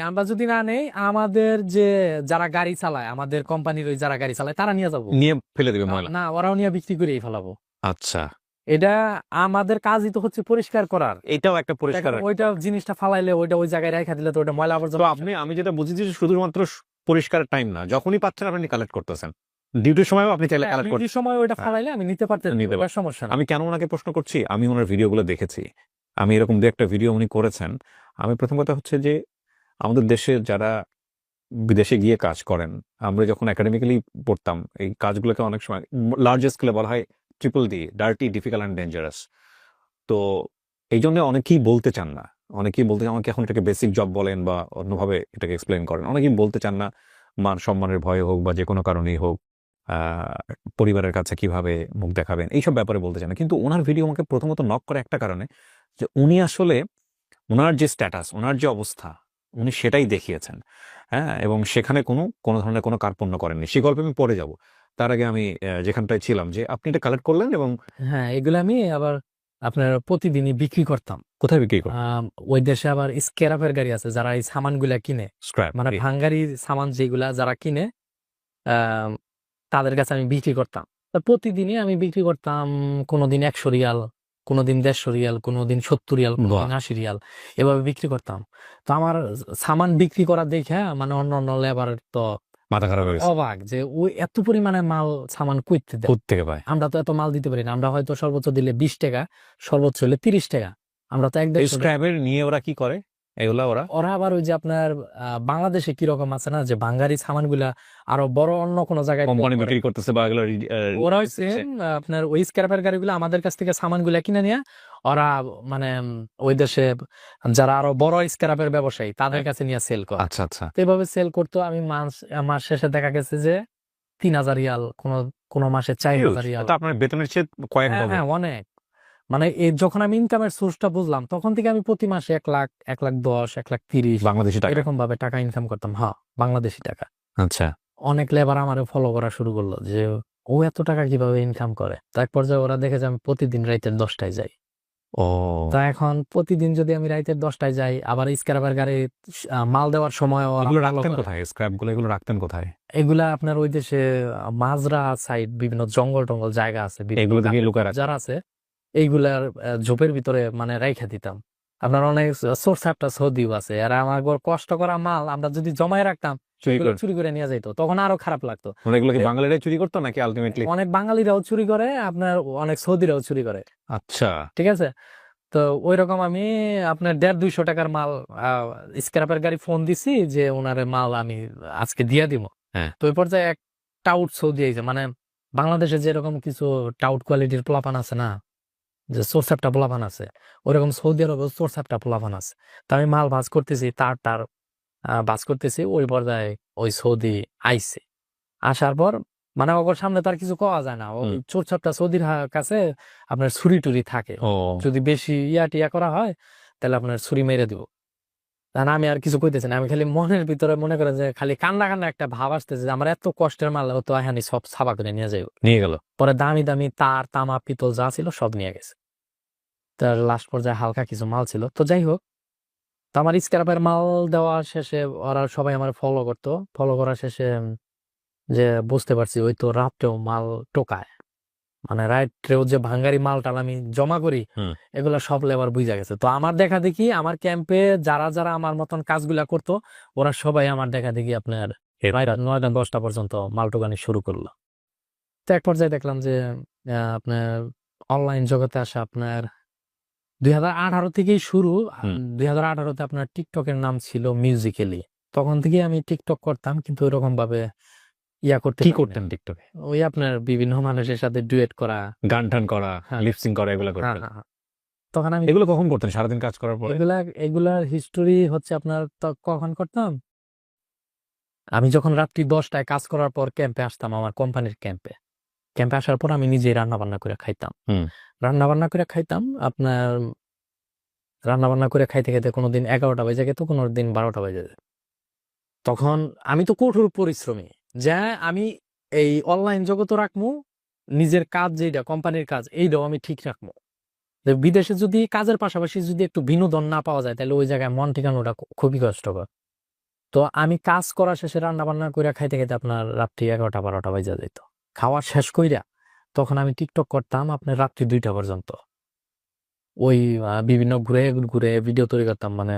আমরা যদি না নেই, আমাদের যে যারা গাড়ি চালায়, আমাদের কোম্পানির ওই যারা গাড়ি চালায় তারা নিয়ে যাবো, নিয়ে ফেলে দিবে ময়লা? না ওরাও নিয়ে বিক্রি করেই ফেলাবো। আচ্ছা, এটা আমাদের কাজই তো হচ্ছে পরিষ্কার করার। এটাও একটা পরিষ্কার। ওইটা জিনিসটা ফালাইলে ওইটা ওই জায়গায় রেখে দিলে তো ওটা ময়লা তো আবর্জনা। আমি যেটা বুঝেছি যে শুধুমাত্র পরিষ্কার টাইম না, যখনই পাচ্ছেন আপনি কালেক্ট করতেছেন, ডিউটির সময়ও আপনি চাইলে কালেক্ট করতে। ডিউটির সময় ওইটা ফালাইলে আমি নিতে পারতেন, নিতে ওটার সমস্যা না। আমি কেন ওনাকে প্রশ্ন করছি, আমি ওনার ভিডিওগুলো দেখেছি, আমি এরকম দু একটা ভিডিও উনি করেছেন। আমি প্রথম কথা হচ্ছে যে আমাদের দেশে যারা বিদেশে গিয়ে কাজ করেন, আমরা যখন একাডেমিক্যালি পড়তাম এই কাজগুলোকে অনেক সময় লার্জ স্কেলে বলা হয় DDD, dirty, difficult and dangerous. তো এই জন্য অনেকেই বলতে চান না, অনেকেই বলতে আমাকে এখন এটাকে বেসিক জব বলেন বা অন্যভাবে এটাকে এক্সপ্লেন করেন, অনেকেই বলতে চান না মান সম্মানের ভয়ে হোক বা যে কোনো কারণেই হোক, পরিবারের কাছে কিভাবে মুখ দেখাবেন এইসব ব্যাপারে বলতে চান না। কিন্তু ওনার ভিডিও আমাকে প্রথমত নক করে একটা কারণে, যে উনি আসলে ওনার যে স্ট্যাটাস, ওনার যে অবস্থা, উনি সেটাই দেখিয়েছেন। হ্যাঁ, এবং সেখানে কোনো ধরনের কোনো কার্পণ্য করেননি। সে গল্পে আমি পরে যাব। তার আগে আমি যেখানটায় ছিলাম, যে আপনি এটা কালেক্ট করলেন এবং হ্যাঁ, এগুলো আমি আবার আপনার প্রতিদিনই বিক্রি করতাম। কোথায় বিক্রি করেন? ওই দেশে আবার স্ক্র্যাপের গাড়ি আছে, যারা এই সামানগুলা কিনে, স্ক্র্যাপ মানে ভাঙ্গারি সামান যেগুলা যারা কিনে, আহ, তাদের কাছে আমি বিক্রি করতাম। তো প্রতিদিনই আমি বিক্রি করতাম, কোনোদিন 100 রিয়াল, কোনোদিন 150 রিয়াল, কোনোদিন 70 রিয়াল, কোনোদিন 80 রিয়াল, এভাবে বিক্রি করতাম। তো আমার সামান বিক্রি করা দেখে মানে অন্য অন্য লেবার তো মাথা খারাপ হয়ে গেছে। অবাক, যে ওই এত পরিমাণে মাল সামান কইতে দেয়, থেকে পায়? আমরা তো এত মাল দিতে পারি না। আমরা হয়তো সর্বোচ্চ দিলে 20 টাকা, সর্বোচ্চ হলে 30 টাকা, আমরা তো এই 1-150 টাকা। স্ক্র্যাপের নিয়ে ওরা কি করে এগুলা? ওরা আবার ওই যে আপনার বাংলাদেশে কিরকম আছে না, যে বাঙালি সামানগুলা আরো বড় অন্য কোনো জায়গায় কোম্পানি করে। বিক্রি করতেছে বা এগুলো ওরা হচ্ছে আপনার ওই স্ক্র্যাপের গাড়িগুলো আমাদের কাছ থেকে সামানগুলা কিনে নিয়ে ওরা মানে ওই দেশে যারা আরো বড় স্ক্র্যাপের ব্যবসায়ী তাদের কাছে নিয়ে সেল করে। আচ্ছা আচ্ছা। তো এভাবে সেল করতো। আমি মাস শেষে দেখা গেছে যে 3000 রিয়াল, কোন মাসে 4000 রিয়াল। তা আপনার বেতনের চেয়ে কয়েক হ্যাঁ ডবল। হ্যাঁ, অনেক। মানে যখন আমি ইনকামের সোর্সটা বুঝলাম, তখন থেকে আমি প্রতি মাসে 1 লাখ, 1,10,000, 1,30,000 বাংলাদেশি টাকা? এরকম ভাবে টাকা ইনকাম করতাম। হ্যাঁ, বাংলাদেশি টাকা। আচ্ছা। অনেক লেবার আমারে ফলো করা শুরু করলো, যে ও এত টাকা কিভাবে ইনকাম করে। তার পর্যায়ে ওরা দেখে যে আমি প্রতিদিন রাইতের 10টায় যাই। ও, তা এখন প্রতিদিন যদি আমি রাইতের 10টায় যাই, আবার স্ক্র্যাপের গাড়ি মাল দেওয়ার সময় এগুলো রাখতেন কোথায়? স্ক্র্যাপ গুলো এগুলো রাখতেন কোথায়? এগুলা আপনার ওই দেশে মাজরা সাইড, বিভিন্ন জঙ্গল টঙ্গল জায়গা আছে, এগুলো থেকে লুকায় রাখতেন? যারা আছে এইগুলার ঝোপের ভিতরে মানে রাইখা দিতাম। আপনার অনেক সোর্স একটা সৌদিও আছে, আর আমার কষ্ট করা মাল আমরা যদি জমায় রাখতাম, চুরি করে নিয়ে যাইতো, তখন আরো খারাপ লাগতো। মানে এগুলো কি বাঙালিরাই চুরি করতো নাকি আলটিমেটলি? অনেক বাঙালিরাও চুরি করে, আপনার অনেক সৌদিরাও চুরি করে। আচ্ছা। ঠিক আছে। তো ওই রকম আমি আপনার 150-200 টাকার মাল স্ক্র্যাপের গাড়ি ফোন দিছি যে ওনারে মাল আমি আজকে দিয়ে দিব। হ্যাঁ। তো ওই পর্যায়ে এক টাউট সৌদি আইছে, মানে বাংলাদেশে যেরকম কিছু টাউট কোয়ালিটির পোলাপান আছে না, যে সোরসাপটা পোলাপান আছে, ওরকম সৌদি আরবে সোরসাপটা পোলাপান আছে। তো আমি মাল ভাঁজ করতেছি, তার ভাঁজ করতেছি, ওই পর্যায়ে ওই সৌদি আইছে। আসার পর মানে ওর সামনে তার কিছু কওয়া যায় না, ওই চোরসাপটা সৌদির কাছে আপনার ছুরি টুরি থাকে, ও, যদি বেশি টিয়া করা হয় তাহলে আপনার ছুরি মেরে দিব। কারণ আমি আর কিছু কইতেছি না, আমি খালি মনের ভিতরে মনে করেন যে খালি কান্না কান্না একটা ভাব আসতেছে, যে আমার এত কষ্টের মাল ও তো এখানে সব ছাপা করে নিয়ে যাইব। নিয়ে গেল? পরে দামি দামি তার, তামা, পিতল যা ছিল সব নিয়ে গেছে। তার লাস্ট পর্যায়ে হালকা কিছু মাল ছিল। তো যাই হোক, তো আমার স্ক্র্যাপের মাল দেওয়া শেষে ওরা সবাই আমার ফলো করতো। ফলো করা শেষে যে বুঝতে পারছি ওই তো রাত্রেও মাল টোকায়। মানে রাত্রেও যে ভাঙ্গারি মালটাল আমি জমা করি, হুম। এগুলা সব লেবার বুঝা গেছে। তো আমার দেখা দেখি আমার ক্যাম্পে যারা যারা আমার মতন কাজগুলা করতো, ওরা সবাই আমার দেখা দেখি আপনার এরপর? 9টা 10টা পর্যন্ত মালটোগানি শুরু করলো। তো এক পর্যায়ে দেখলাম যে আপনার অনলাইন জগতে আসা আপনার 2018 থেকেই শুরু। হুম। 2018-তে আপনার টিকটকের নাম ছিল মিউজিক্যালি। তখন থেকে আমি টিকটক করতাম, কিন্তু ওইরকম ভাবে ইয়া করতে কি পারি না। করতেন টিকটকে? ওই আপনার বিভিন্ন মানুষের সাথে ডুয়েট করা। গান টান করা, হ্যাঁ লিপসিং করা, এগুলো হ্যাঁ করতেন? হ্যাঁ হ্যাঁ। তখন আমি এগুলো কখন করতেন সারাদিন কাজ করার পরে? এগুলার হিস্টোরি হচ্ছে আপনার কখন করতাম, আমি যখন রাত্রি 10টায় কাজ করার পর ক্যাম্পে আসতাম, আমার কোম্পানির ক্যাম্পে আসার পর আমি নিজেই রান্না বান্না করে খাইতাম। হুম। রান্না বান্না করে খাইতাম আপনার, রান্না বান্না করে খাইতে খাইতে কোনোদিন 11টা বেজে যেত, কোনো দিন 12টা বেজে যেত। তখন আমি তো কঠোর পরিশ্রমী, যে আমি এই অনলাইন জগতও রাখবো, নিজের কাজ যেটা কোম্পানির কাজ এইটাও আমি ঠিক রাখবো। যে বিদেশে যদি কাজের পাশাপাশি যদি একটু বিনোদন না পাওয়া যায়, তাহলে ওই জায়গায় মন টিকানোটা খুবই কষ্টকর। তো আমি কাজ করা শেষে রান্না বান্না করে খাইতে খাইতে আপনার রাত্রি 11টা 12টা বাজে যেত। খাওয়া শেষ কইরা তখন আমি টিকটক করতাম আপনার রাত্রি 2টা পর্যন্ত। ওই বিভিন্ন ঘুরে ঘুরে ভিডিও তৈরি করতাম, মানে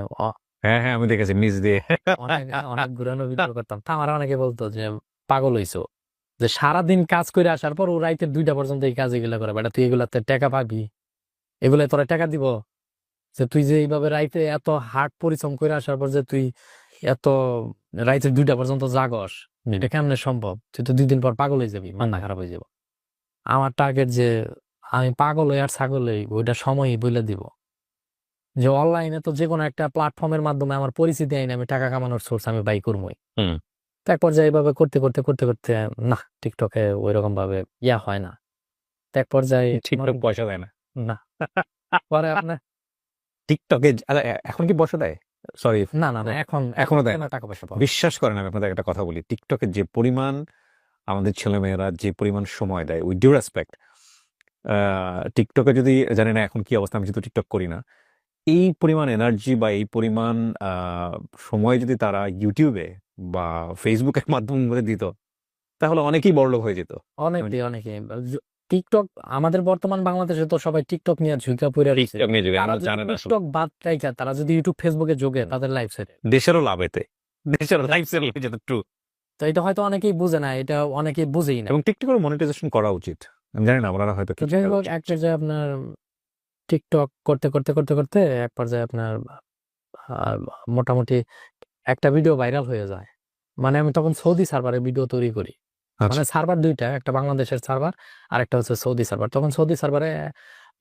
হ্যাঁ হ্যাঁ, আমি দেখেছি নিচ দিয়ে। অনেক অনেক ঘুরানো ভিডিও করতাম। তা আমার অনেকে বলতো যে পাগল হইছো, যে সারাদিন কাজ করে আসার পর ও রাইতে 2টা পর্যন্ত এই কাজ এগুলা করে, বেটা তুই এগুলাতে টাকা পাবি, এগুলা তোরা টাকা দিব, যে তুই যে এইভাবে রাইতে এত হার্ড পরিশ্রম করে আসার পর যে তুই এত রাইতে 2টা পর্যন্ত জাগস, এটা কেমনে সম্ভব? তুই তো 2 দিন পর পাগল হয়ে যাবি, মাথা খারাপ হয়ে যাব। আমার টার্গেট যে আমি পাগল হই আর ছাগল হই, ওইটা সময়ই বলে দিব। যে অনলাইনে তো যে কোনো একটা প্ল্যাটফর্মের মাধ্যমে আমার পরিচিতি আইনে আমি টাকা কামানোর সোর্স আমি বাই করবোই। হুম। তো এক পর্যায়ে এইভাবে করতে করতে করতে করতে না, টিকটকে ওইরকম ভাবে ইয়া হয় না। তো এক পর্যায়ে টিকটক পয়সা দেয় না? না, পরে আপনার টিকটকে এখন কি পয়সা দেয়? সরি, না না না, এখন এখনো দেয় না? টাকা পয়সা পাবো। বিশ্বাস করেন, আমি আপনাদের একটা কথা বলি, টিকটকে যে পরিমাণ আমাদের ছেলেমেয়েরা যে পরিমাণ সময় দেয়, উইথ ডিউ রেসপেক্ট, টিকটকে যদি, জানি না এখন কি অবস্থা, আমি যেহেতু টিকটক করি না, এই পরিমাণ এনার্জি বা এই পরিমাণ সময় যদি তারা ইউটিউবে বা ফেসবুকের মাধ্যমে দিত, তাহলে অনেকেই বড়লোক হয়ে যেত। অনেকে অনেকে টিকটক, আমাদের বর্তমান বাংলাদেশে তো সবাই টিকটক নিয়ে ঝুঁকা পড়ে রয়েছে। টিকটক নিয়ে যুগে তারা আমরা যদি জানেন আসলে টিকটক বাদ রাইখা তারা যদি ইউটিউব ফেসবুকে যোগে, তাদের লাইফ সেট। দেশেরও লাভ এতে, দেশেরও লাইফ সেটেল হয়ে যেত। ট্রু। তো এটা হয়তো অনেকেই বুঝে না, এটা অনেকেই বুঝেই না। এবং টিকটকের মনিটাইজেশন করা উচিত, আমি জানি না ওনারা হয়তো তো কিছু যাই করা হোক, উচিত। এক পর্যায়ে আপনার টিকটক করতে করতে করতে করতে এক পর্যায়ে আপনার আহ, মোটামুটি একটা ভিডিও ভাইরাল হয়ে যায়। মানে আমি তখন সৌদি সার্ভারে ভিডিও তৈরি করি। আচ্ছা, মানে সার্ভার দুইটা, একটা বাংলাদেশের সার্ভার আর একটা হচ্ছে সৌদি সার্ভার। তখন সৌদি সার্ভারে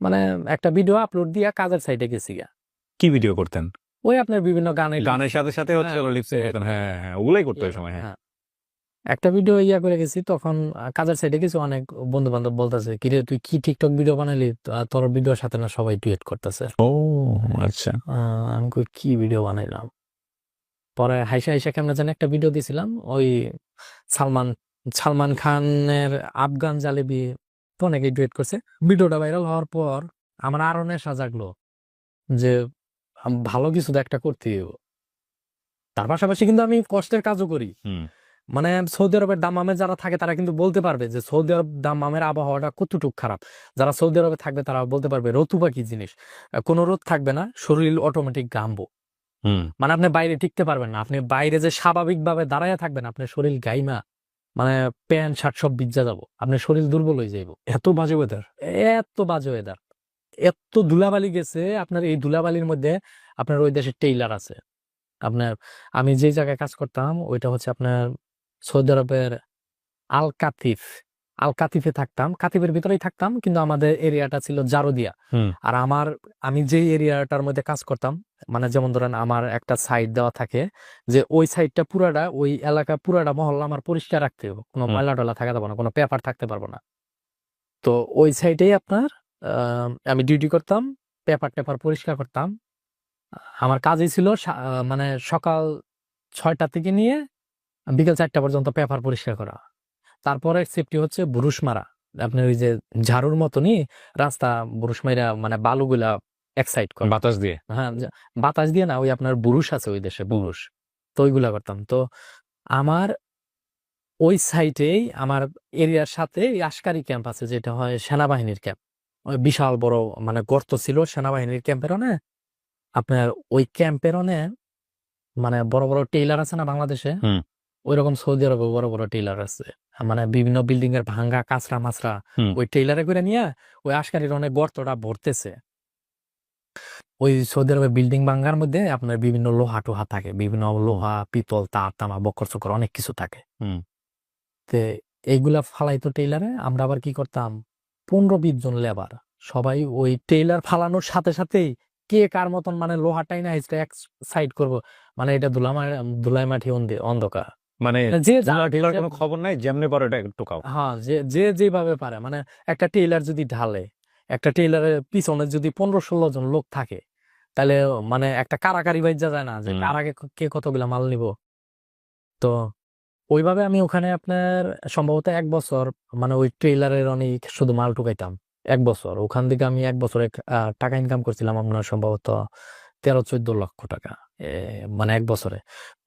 মানে একটা ভিডিও আপলোড দিয়া কাজের সাইডে গেছি গা। কি ভিডিও করতেন? ওই আপনার বিভিন্ন গানের গানের সাথে সাথে হচ্ছে লিপসিং করতেন? হ্যাঁ হ্যাঁ হ্যাঁ, ওগুলাই করতে ওই সময়। হ্যাঁ। হ্যাঁ, একটা ভিডিও ইয়া করে গেছি তখন। কাজের সাইডে কিছু অনেক বন্ধু বান্ধব বলতেছে, কিরে তুই কি টিকটক ভিডিও বানালি? তোর ভিডিওর সাথে না সবাই ডুয়েট করতেছে। ও আচ্ছা। আমি কই কি ভিডিও বানাইলাম? পরে হাইসা হাইসা কেমনে জানি একটা ভিডিও দিছিলাম, ওই সালমান সালমান খানের আফগান জালেবি, তো অনেকেই ডুয়েট করছে। ভিডিওটা ভাইরাল হওয়ার পর আমার আরো নেশা জাগলো যে ভালো কিছু তো একটা করতে হবে। তার পাশাপাশি কিন্তু আমি কষ্টের কাজও করি। হুম। মানে সৌদি আরবের দাম্মামে যারা থাকে তারা কিন্তু বলতে পারবে যে সৌদি আরব দাম্মামের আবহাওয়াটা কতটুকু খারাপ। যারা সৌদি আরবে থাকবে তারা বলতে পারবে রতুবা কি জিনিস। কোনো রোদ থাকবে না, শরীর অটোমেটিক ঘামবো। হুম। মানে আপনি বাইরে টিকতে পারবেন না, আপনি বাইরে যে স্বাভাবিকভাবে দাঁড়ায় থাকবেন আপনার শরীর গাইমা, মানে প্যান্ট শার্ট সব ভিজা যাব, আপনার শরীর দুর্বল হয়ে যাইব। এত বাজে ওয়েদার? এত বাজে ওয়েদার, এত ধুলাবালি গেছে। আপনার এই ধুলাবালির মধ্যে আপনার ওই দেশের টেইলার আছে। আপনার আমি যে জায়গায় কাজ করতাম ওইটা হচ্ছে আপনার সৌদি আরবের আল কাতিফ। আল কাতিফে থাকতাম, কাতিফের ভিতরেই থাকতাম, কিন্তু আমাদের এরিয়াটা ছিল জারোদিয়া। হুম। আর আমি যে এরিয়াটার মধ্যে কাজ করতাম, মানে যেমন ধরেন আমার একটা সাইড দেওয়া থাকে, যে ওই সাইডটা পুরাটা, ওই এলাকা পুরাটা মহল্লা আমার পরিষ্কার রাখতে হবে, কোনো হুম। ময়লা টয়লা থাকা যাবে না, কোনো পেপার থাকতে পারবো না। তো ওই সাইডেই আপনার আমি ডিউটি করতাম, পেপার টেপার পরিষ্কার করতাম। আমার কাজই ছিল মানে সকাল 6টা থেকে নিয়ে বিকেল 4টা পর্যন্ত পেপার পরিষ্কার করা। তারপরে সেফটি হচ্ছে বুরুশ মারা। আপনার ওই যে ঝাড়ুর মতনই রাস্তা বুরুশ মাইরা, মানে বালুগুলা এক সাইড করা। বাতাস দিয়ে? হ্যাঁ, বাতাস দিয়ে না, ওই আপনার বুরুশ আছে ওই দেশে, বুরুশ। তো ওইগুলা করতাম। তো আমার ওই সাইটেই আমার এরিয়ার সাথে আশকারি ক্যাম্প আছে, যেটা হয় সেনাবাহিনীর ক্যাম্প। ওই বিশাল বড় মানে গর্ত ছিল সেনাবাহিনীর ক্যাম্পের অনে। আপনার ওই ক্যাম্পের অনে মানে বড় বড় টেইলার আছে না বাংলাদেশে, হুম ওইরকম সৌদি আরবে বড় বড় টেইলার আছে। মানে বিভিন্ন বিল্ডিং এর ভাঙ্গা কাঁচরা মাছরা হুম ওই টেইলারে করে নিয়ে ওই আশকারির অনেক গর্তটা ভরতেছে। ওই সৌদি আরবের বিল্ডিং ভাঙ্গার মধ্যে আপনার বিভিন্ন লোহা টোহা থাকে, বিভিন্ন লোহা পিতল তার তামা বক্কর চক্কর অনেক কিছু থাকে। হুম তে এইগুলা ফালাইতো টেইলারে, আমরা আবার কি করতাম 15-20 জন লেবার সবাই ওই টেইলার ফালানোর সাথে সাথেই কে কার মতন মানে লোহা টাইনা এক সাইড করব, মানে এটা ধুলাই মাটি অন্ধকার। মানে যে ঢিলার কোনো খবর নাই, যেমনে পারো এটা টোকাও। হ্যাঁ, যে যে যেভাবে পারে, মানে একটা টেইলার যদি ঢালে, একটা টেইলারের পিছনে যদি 15-16 জন লোক থাকে, তাহলে মানে একটা কারাকারি বাইজা যায় না যে হুম। কার আগে কে কতগুলা মাল নিব। তো ওইভাবে আমি ওখানে আপনার সম্ভবত 1 বছর মানে ওই ট্রেইলারের অনেক শুধু মাল ঢুকাইতাম। 1 বছর ওখান থেকে আমি 1 বছরে টাকা ইনকাম করছিলাম আপনার সম্ভবত 13-14 লক্ষ টাকা, মানে 1 বছরে।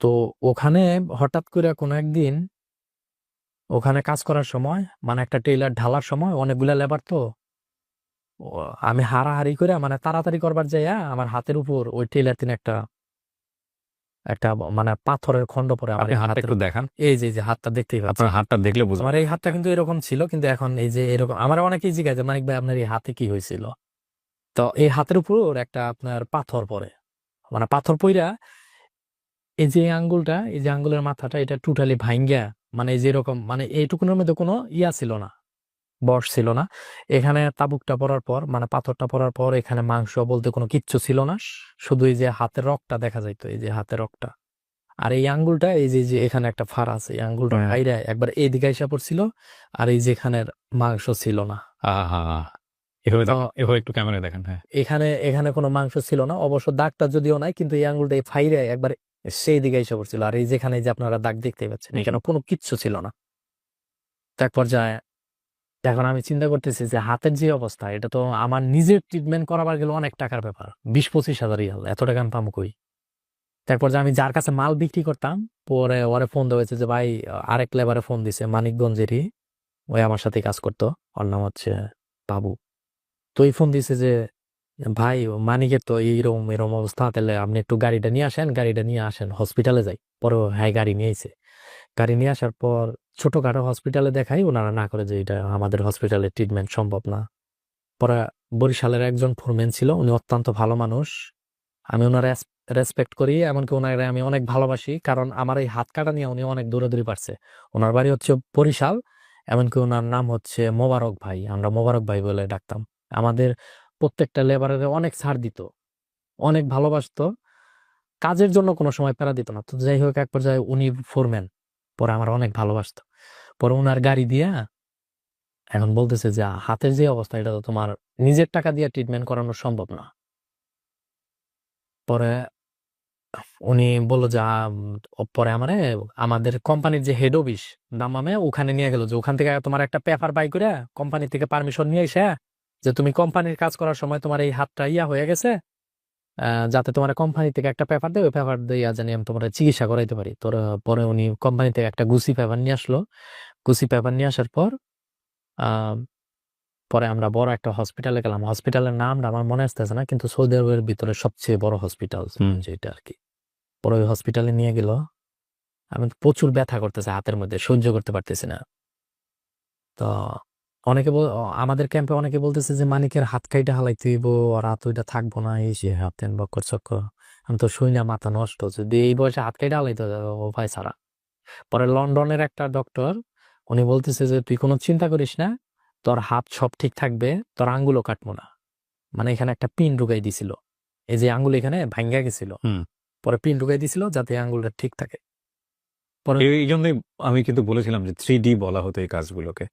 তো ওখানে হঠাৎ করে কোনো একদিন ওখানে কাজ করার সময় মানে একটা ট্রেইলার ঢালার সময় অনেকগুলা লেবার তো, ও, আমি হারাহারি করে মানে তাড়াতাড়ি করবার যাইয়া আমার হাতের উপর ওই ট্রেইলার তিন একটা একটা মানে পাথরের খন্ড পরে আমার আপনি এই হাতটা হাতের একটু দেখান, এই যে হাতটা দেখতেই পাচ্ছেন। আপনার হাতটা দেখলে বুঝবেন। আমার এই হাতটা কিন্তু এরকম ছিল, কিন্তু এখন এই যে এরকম আমার অনেকেই জিজ্ঞাসা মানিক ভাই আপনার এই হাতে কি হয়েছিল। তো এই হাতের উপর একটা আপনার পাথর পড়ে, মানে পাথর পইরা এই যে আঙ্গুলটা, এই যে আঙ্গুলের মাথাটা এটা টোটালি ভাঙ্গা, মানে এই যে এরকম মানে এইটুকুনের মধ্যে কোনো ইয়া ছিল না, বশ ছিল না। এখানে তাবুকটা পরার পর মানে পাথরটা পরার পর এখানে মাংস বলতে কোনো কিচ্ছু ছিল না, শুধু এই যে হাতের রগটা দেখা যাইতো, এই যে হাতের রগটা। আর এই আঙ্গুলটা এই যে যে এখানে একটা ফাড়া আছে, এই আঙ্গুলটা হ্যাঁ। বাইরে একবার এইদিকে এসে পড়ছিল, আর এই যেখানের মাংস ছিল না। আহা, এভাবে তো এভাবে একটু ক্যামেরায় দেখেন। হ্যাঁ, এখানে এখানে কোনো মাংস ছিল না, অবশ্য দাগটা যদিও নাই, কিন্তু এই আঙ্গুলটা এই ফাইরে একবার সেই দিকে এসে পড়ছিল। আর এই যেখানে যে আপনারা দাগ দেখতে পাচ্ছেন এখানে কোনো কিচ্ছু ছিল না। তো এক পর্যায়ে এখন আমি চিন্তা করতেছি যে হাতের যে অবস্থা, এটা তো আমার নিজের ট্রিটমেন্ট করাবার গেলে অনেক টাকার ব্যাপার, 20-25 হাজার রিয়াল, এত টাকা আমি পাবো কই। তারপর যে আমি যার কাছে মাল বিক্রি করতাম, পরে ওরে ফোন দেওয়া হয়েছে যে ভাই, আরেক লেবারে ফোন দিছে মানিকগঞ্জেরই, ওই আমার সাথে কাজ করতো, ওর নাম হচ্ছে বাবু। তো এই ফোন দিছে যে ভাই মানিকের তো এইরকম এরকম অবস্থা, তাহলে আপনি একটু গাড়িটা নিয়ে আসেন হসপিটালে যাই। পরে হ্যাঁ গাড়ি নিয়ে আইছে, গাড়ি নিয়ে আসার পর ছোটখাটো হসপিটালে দেখাই, ওনারা না করে যে এটা আমাদের হসপিটালে ট্রিটমেন্ট সম্ভব না। পরে বরিশালের একজন ফোরম্যান ছিল, উনি অত্যন্ত ভালো মানুষ, আমি ওনার রেসপেক্ট করি, এমনকি ওনারে আমি অনেক ভালোবাসি, কারণ আমার এই হাত কাটা নিয়ে উনি অনেক দৌড়াদৌড়ি পারছে। ওনার বাড়ি হচ্ছে বরিশাল, এমনকি ওনার নাম হচ্ছে মোবারক ভাই, আমরা মোবারক ভাই বলে ডাকতাম। আমাদের প্রত্যেকটা লেবারের অনেক ছাড় দিত, অনেক ভালোবাসতো, কাজের জন্য কোনো সময় প্যারা দিত না। তো যাই হোক এক পর্যায়ে উনি ফোরম্যান, পরে আমার অনেক ভালোবাসতো। পরে ওনার গাড়ি দিয়া এখন বলতেছে যে হাতের যে অবস্থা, এটা তো তোমার নিজের টাকা দিয়ে ট্রিটমেন্ট করানো সম্ভব না। পরে উনি বললো যে পরে আমাদের কোম্পানির যে হেড অফিস দাম্মামে ওখানে নিয়ে গেল, যে ওখান থেকে তোমার একটা পেপার বাই করে কোম্পানি থেকে পারমিশন নিয়ে এসে যে তুমি কোম্পানির কাজ করার সময় তোমার এই হাতটা ইয়া হয়ে গেছে, যাতে তোমার কোম্পানি থেকে একটা পেপার দেয়, ওই পেপার দিয়ে জানি আমি তোমার চিকিৎসা করাইতে পারি। তোর পরে উনি কোম্পানি থেকে একটা গুছি পেপার নিয়ে আসলো, গুছি পেপার নিয়ে আসার পর আহ পরে আমরা বড় একটা হসপিটালে গেলাম, হসপিটালের নামটা আমার মনে আসতেছে না, কিন্তু সৌদি আরবের ভিতরে সবচেয়ে বড় হসপিটাল যেটা আর কি। পরে ওই হসপিটালে নিয়ে গেল, আমি তো প্রচুর ব্যথা করতেছে হাতের মধ্যে, সহ্য করতে পারতেছি না। তো আমাদের ক্যাম্পে অনেকে বলতেছে যে মানিকের হাত কাইটা হালাইতে হইব, আর হাত ওইটা থাকবো না, এই সে হাতেন বক্কর চক্কর। আমি তো শুই না, মাথা নষ্ট, যদি এই বয়সে হাত কাইটা হালাইতে ও ভাই ছাড়া। পরে লন্ডনের একটা ডক্টর, উনি বলতেছে যে তুই কোনো চিন্তা করিস না, তোর হাত সব ঠিক থাকবে, তোর আঙ্গুলও কাটবো না। মানে এখানে একটা পিন ঢুকাই দিছিল, এই যে আঙ্গুল এখানে ভাঙ্গা গেছিল, হুম। পরে পিন ঢুকাই দিছিল যাতে আঙ্গুলটা ঠিক থাকে। পরে এই জন্যই আমি কিন্তু বলেছিলাম যে 3D বলা হতো এই কাজগুলোকে।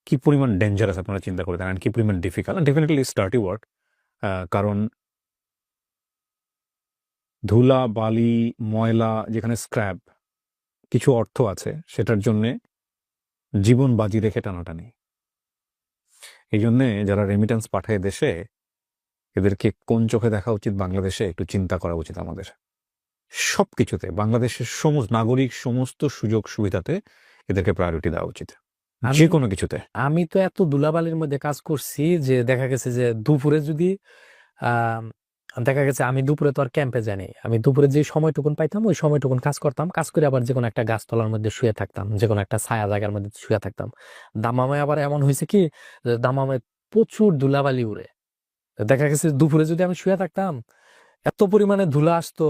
কি পরিমাণ ডেঞ্জারাস আপনারা চিন্তা করে দেখেন, কি পরিমাণ ডিফিকাল্ট। ডেফিনেটলি স্টার্টি ওয়ার্ক, কারণ ধুলা বালি ময়লা যেখানে স্ক্র্যাপ কিছু অর্থ আছে, সেটার জন্য জীবন বাজি রেখে টানাটানি। এই জন্য যারা রেমিটেন্স পাঠায় দেশে, এদেরকে কোন চোখে দেখা উচিত বাংলাদেশে একটু চিন্তা করা উচিত আমাদের। সবকিছুতে বাংলাদেশের সমস্ত নাগরিক সমস্ত সুযোগ সুবিধাতে এদেরকে প্রায়োরিটি দেওয়া উচিত আমি যে কোনো কিছুতে। আমি তো এত ধুলাবালির মধ্যে কাজ করছি যে দেখা গেছে যে দুপুরে যদি আহ দেখা গেছে আমি দুপুরে তো আর ক্যাম্পে যাইনি, আমি দুপুরে যে সময়টুকুন পাইতাম ওই সময়টুকুন কাজ করতাম, কাজ করে আবার যে কোনো একটা গাছতলার মধ্যে শুয়ে থাকতাম, যে কোনো একটা ছায়া জায়গার মধ্যে শুয়ে থাকতাম। দামামে আবার এমন হয়েছে কি যে দামামে প্রচুর ধুলাবালি উড়ে। দেখা গেছে দুপুরে যদি আমি শুয়ে থাকতাম এত পরিমাণে ধুলা আসতো,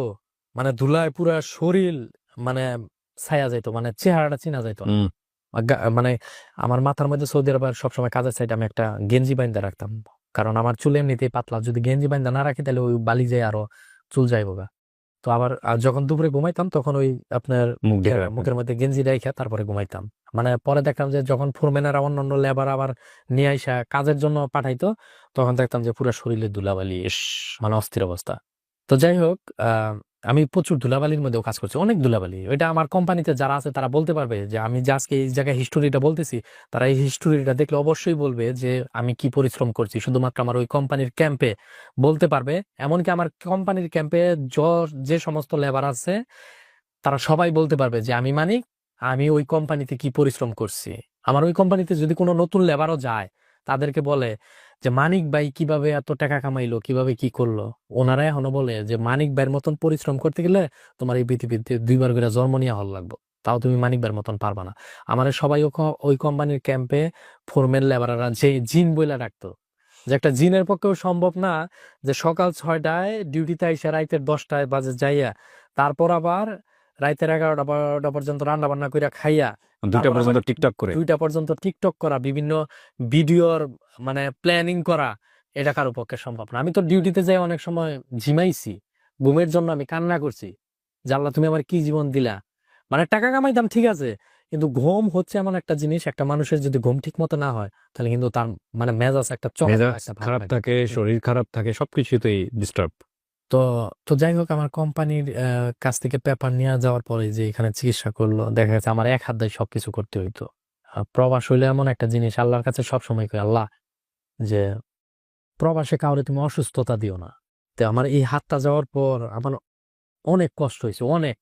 মানে ধুলায় পুরা শরীর মানে ছায়া যাইতো, মানে চেহারাটা চেনা যাইতো না। হুম। মানে আমার মাথার মধ্যে সৌদি আরবের সবসময় কাজের সাইডে আমি একটা গেঞ্জি বাইন্ধা রাখতাম, কারণ আমার চুল এমনিতেই পাতলা, যদি গেঞ্জি বাইন্ধা না রাখি তাহলে ওই বালি যায় আরো চুল যাইবো গা। তো আবার আর যখন দুপুরে ঘুমাইতাম তখন ওই আপনার মুখ ঢেকে রাখবেন। মুখের মধ্যে গেঞ্জি রেখে তারপরে ঘুমাইতাম। মানে পরে দেখতাম যে যখন ফোরম্যানেরা অন্যান্য লেবার আবার নিয়ে আইসা কাজের জন্য পাঠাইতো তখন দেখতাম যে পুরো শরীরে ধুলাবালি, ইস, মানে অস্থির অবস্থা। তো যাই হোক, আমি প্রচুর ধুলাবালির মধ্যেও কাজ করছি, অনেক ধুলাবালি। ওইটা আমার কোম্পানিতে যারা আছে তারা বলতে পারবে যে আমি যে আজকে এই জায়গায় হিস্টোরিটা বলতেছি, তারা এই হিস্টোরিটা দেখলে অবশ্যই বলবে যে আমি কি পরিশ্রম করছি শুধুমাত্র আমার ওই কোম্পানির ক্যাম্পে বলতে পারবে। এমনকি আমার কোম্পানির ক্যাম্পে যে সমস্ত লেবার আছে তারা সবাই বলতে পারবে যে আমি মানিক, আমি ওই কোম্পানিতে কি পরিশ্রম করছি। আমার ওই কোম্পানিতে যদি কোনো নতুন লেবারও যায় তাদেরকে বলে যে মানিক ভাই কিভাবে এত টাকা কামাইলো, কিভাবে কি করলো, ওনারা এখনো বলে যে মানিক ভাইয়ের মতন পরিশ্রম করতে গেলে তোমার এই পৃথিবীতে 2বার করে জন্ম নিয়ে হল লাগবে, তাও তুমি মানিক ভাইয়ের মতন পারবা না। আমার সবাই ওই কোম্পানির ক্যাম্পে ফোরম্যান লেবাররা যে জিন বইলা রাখতো, যে একটা জিনের পক্ষেও সম্ভব না যে সকাল 6টায় ডিউটিতে আইসা রাইতের 10টায় বাজে যাইয়া তারপর আবার রাইতের 11টা 12টা পর্যন্ত রান্না বান্না কইরা খাইয়া 2টা তারপর আবার পর্যন্ত টিকটক করে। 2টা পর্যন্ত টিকটক করা, বিভিন্ন ভিডিওর মানে প্ল্যানিং করা, এটা কারো পক্ষে সম্ভব না। আমি তো ডিউটিতে যাই অনেক সময় ঝিমাইছি, ঘুমের জন্য আমি কান্না করছি যে আল্লাহ তুমি আমার কি জীবন দিলা। মানে টাকা কামাইতাম ঠিক আছে, কিন্তু ঘুম হচ্ছে এমন একটা জিনিস, একটা মানুষের যদি ঘুম ঠিক মতো না হয় তাহলে কিন্তু তার মানে মেজাজ একটা মেজাজ একটা ভাব খারাপ থাকে। থাকে, শরীর খারাপ থাকে, সবকিছুতেই ডিস্টার্ব। তো তো যাই হোক, আমার কোম্পানির কাছ থেকে পেপার নিয়ে যাওয়ার পরে যে এখানে চিকিৎসা করলো, দেখা গেছে আমার এক হাত দিয়ে সবকিছু করতে হইতো। প্রবাস হইলে এমন একটা জিনিস, আল্লাহর কাছে সবসময় কই আল্লাহ যে প্রবাসে কাউরে তুমি অসুস্থতা দিও না। তো আমার এই হাতটা যাওয়ার পর আমার অনেক কষ্ট হয়েছে, অনেক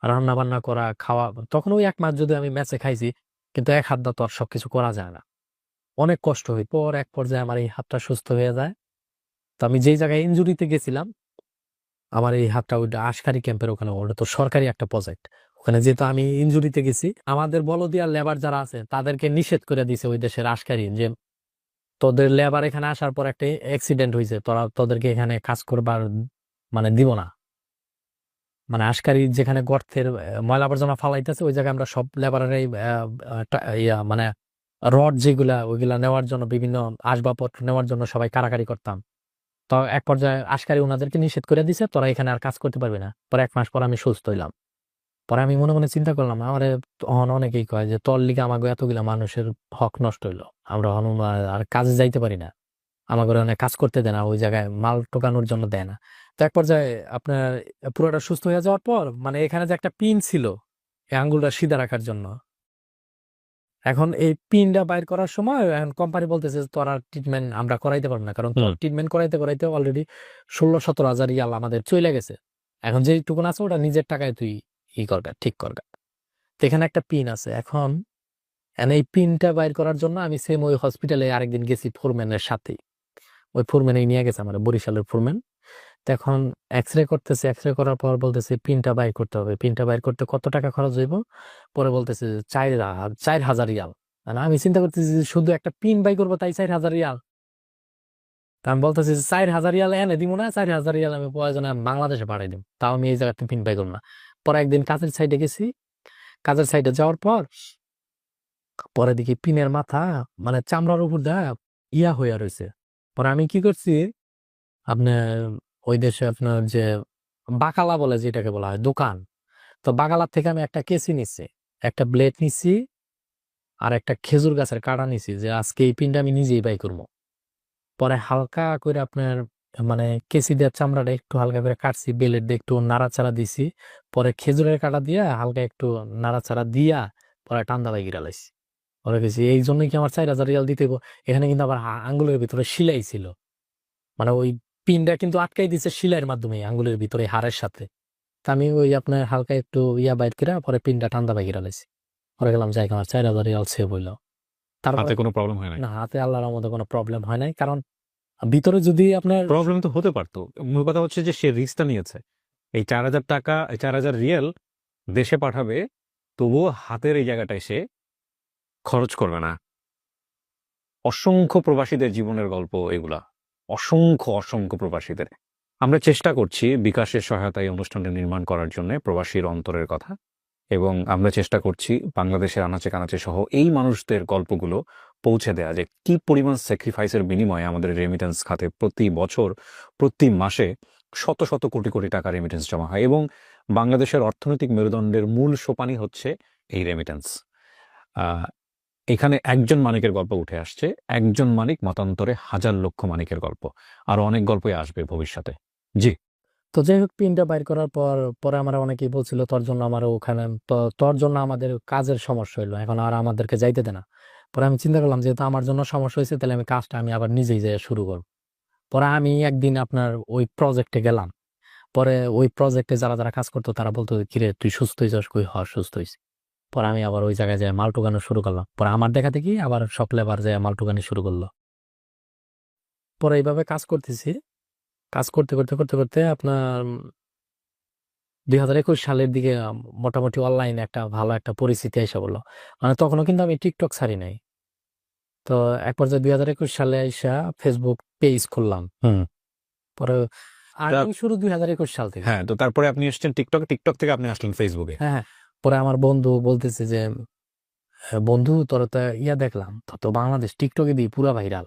রান্না বান্না করা, খাওয়া। তখন ওই 1 মাস যদি আমি ম্যাচে খাইছি, কিন্তু এক হাত দা তো আর সবকিছু করা যায় না, অনেক কষ্ট হয়। পর এক পর্যায়ে আমার এই হাতটা সুস্থ হয়ে যায়। তো আমি যেই জায়গায় ইনজুরিতে গেছিলাম, আমার এই হাতটা ওইটা আশকারি ক্যাম্পের ওখানে, ওটা তো সরকারি একটা প্রজেক্ট, ওখানে যেহেতু আমি ইনজুরিতে গেছি, আমাদের বলদিয়ার লেবার যারা আছে তাদেরকে নিষেধ করে দিছে ওই দেশের আশকারি, যে তোদের লেবার এখানে আসার পর একটা অ্যাক্সিডেন্ট হয়েছে, তোদেরকে এখানে কাজ করবার মানে দিব না। মানে আশকারি যেখানে গর্তের ময়লা আবর্জনা ফালাইতেছে ওই জায়গায় আমরা সব লেবারের ইয়া মানে রড যেগুলা ওইগুলা নেওয়ার জন্য, বিভিন্ন আসবাবপত্র নেওয়ার জন্য সবাই কারাকারি করতাম। তো এক পর্যায়ে আশকারি ওনাদেরকে নিষেধ করে দিছে, তোরা এখানে আর কাজ করতে পারবি না। পরে 1 মাস পর আমি সুস্থ হইলাম। পরে আমি মনে মনে চিন্তা করলাম, আমার তখন অনেকেই কয় যে তোর লিগে আমাকে এতগুলা মানুষের হক নষ্ট হইলো, আমরা আর কাজে যাইতে পারি না, আমাকে অনেক কাজ করতে দেয় না, ওই জায়গায় মাল টোকানোর জন্য দেয় না। তো এক পর্যায়ে আপনার পুরোটা সুস্থ হয়ে যাওয়ার পর, মানে এখানে যে একটা পিন ছিল এই আঙ্গুলটা সিধা রাখার জন্য, এখন এই পিনটা বাইর করার সময় এখন কোম্পানি বলতেছে যে তোর আর ট্রিটমেন্ট আমরা করাইতে পারবো না, কারণ তোর ট্রিটমেন্ট করাইতে করাইতে অলরেডি 16-17 হাজার রিয়াল আমাদের চলে গেছে। এখন যেটুকুন আছে ওটা নিজের টাকায় তুই করগা, ঠিক করগা। তো এখানে একটা পিন আছে। এখন এই পিনটা বাইর করার জন্য আমি সেম ওই হসপিটালে আরেকদিন গেছি ফোরম্যানের সাথেই, ওই ফোরম্যান নিয়ে গেছে আমার বরিশালের ফোরম্যান। তো এখন এক্সরে করতেছে, এক্সরে করার পর বলতেছে পিনটা বাইর করতে হবে, পিনটা বাইর করতে কত টাকা খরচ হইব। পরে বলতেছে 4,000 রিয়াল। আর আমি চিন্তা করতেছি যে শুধু একটা পিন বাই করবো তাই 4,000 রিয়াল। তা আমি বলতেছি যে 4,000 রিয়াল এনে দিব না, 4,000 রিয়াল আমি প্রয়োজনে বাংলাদেশে পাঠাই দিব, তাও আমি এই জায়গাতে পিন বাই করবো না। পরে একদিন কাজের সাইডে গেছি, কাজের সাইডে যাওয়ার পর পরে দেখি পিনের মাথা মানে চামড়ার উপর দেয়া ইয়া হইয়া রয়েছে। পরে আমি কি করছি, আপনার ওই দেশে আপনার যে বাকালা বলে যেটাকে বলা হয় দোকান, তো বাকালার থেকে আমি একটা কেসি নিচ্ছি, একটা ব্লেড নিচ্ছি, আর একটা খেজুর গাছের কাটা নিছি, যে আজকে এই পিনটা আমি নিজেই বাই করবো। পরে হালকা করে আপনার মানে কেসি দেওয়ার চামড়াটা একটু হালকা করে কাটছি, ব্লেড দিয়ে একটু নাড়াচাড়া দিছি, পরে খেজুরের কাটা দিয়া হালকা একটু নাড়াচাড়া দিয়া পরে টান্দা বাই গিরালাইছি। পরে গেছি এই জন্যই কি আমার 4,000 রিয়াল দিতে হইবো? এখানে কিন্তু আবার আঙ্গুলের ভিতরে সিলাই ছিল, মানে ওই পিনটা কিন্তু আটকাই দিছে সিলাইয়ের মাধ্যমে আঙ্গুলের ভিতরে হাড়ের সাথে। তা আমি ওই আপনার হালকা একটু ইয়া বাইর করে পরে পিনটা ঠান্ডা বাই গিরালাইছি। পরে গেলাম যাই আমার 4,000 রিয়াল সেভ হইলো। তারপর হাতে কোনো প্রবলেম হয় নাই? না, হাতে আল্লাহর রহমতে কোনো প্রবলেম হয় নাই, কারণ ভিতরে যদি আপনার প্রবলেম তো হতে পারতো। মূল কথা হচ্ছে যে সে রিস্কটা নিয়েছে। এই 4,000 টাকা, 4,000 রিয়াল দেশে পাঠাবে, তবুও হাতের এই জায়গাটায় সে খরচ করবে না। অসংখ্য প্রবাসীদের জীবনের গল্প এগুলা, অসংখ্য প্রবাসীদের। আমরা চেষ্টা করছি বিকাশের সহায়তায় এই অনুষ্ঠানটা নির্মাণ করার জন্য প্রবাসীর অন্তরের কথা, এবং আমরা চেষ্টা করছি বাংলাদেশের আনাচে কানাচে সহ এই মানুষদের গল্পগুলো পৌঁছে দেয়া, যে কি পরিমাণ স্যাক্রিফাইসের বিনিময়ে আমাদের রেমিটেন্স খাতে প্রতি বছর প্রতি মাসে শত শত কোটি কোটি টাকা রেমিটেন্স জমা হয়, এবং বাংলাদেশের অর্থনৈতিক মেরুদণ্ডের মূল সোপানই হচ্ছে এই রেমিটেন্স। এখানে একজন মানিকের গল্প উঠে আসছে, একজন মানিক মতান্তরে হাজার লক্ষ মানিকের গল্প, আরো অনেক গল্পই আসবে ভবিষ্যতে। জি। তো যাই হোক, পিনটা বাইর করার পরে আমার অনেকেই বলছিল তোর জন্য আমার ওখানে, তো তোর জন্য আমাদের কাজের সমস্যা হইলো, এখন আর আমাদেরকে যাইতে দে না। পরে আমি চিন্তা করলাম যেহেতু আমার জন্য সমস্যা হয়েছে, তাহলে আমি কাজটা আমি আবার নিজেই যাই শুরু করব। পরে আমি একদিন আপনার ওই প্রজেক্টে গেলাম। পরে ওই প্রজেক্টে যারা যারা কাজ করতো তারা বলতো, কিরে তুই সুস্থ হয়েছিস? কই, হ সুস্থ হয়েছি। পরে আমি আবার ওই জায়গায় যাই মাল টুকানো শুরু করলাম। পরে আমার দেখা দেখি আবার সব লেবার যায় মাল টুকানি শুরু করলো। পরে এইভাবে কাজ করতেছি, কাজ করতে করতে করতে করতে আপনার 2021 সালের দিকে মোটামুটি অনলাইনে একটা ভালো একটা পরিস্থিতি এসে বললো। মানে তখনও কিন্তু আমি টিকটক ছাড়ি নাই। তো এক পর্যায়ে 2021 সালে এসে ফেসবুক পেজ খুললাম। পরে আর্নিং শুরু 2021 সাল থেকে। হ্যাঁ, তো তারপরে আপনি এসেছেন টিকটক, টিকটক থেকে আপনি আসলেন ফেসবুকে। হ্যাঁ, পরে আমার বন্ধু বলতেছে যে, বন্ধু তোর তো ইয়া দেখলাম, তো তো বাংলাদেশ টিকটকে দিয়ে পুরা ভাইরাল,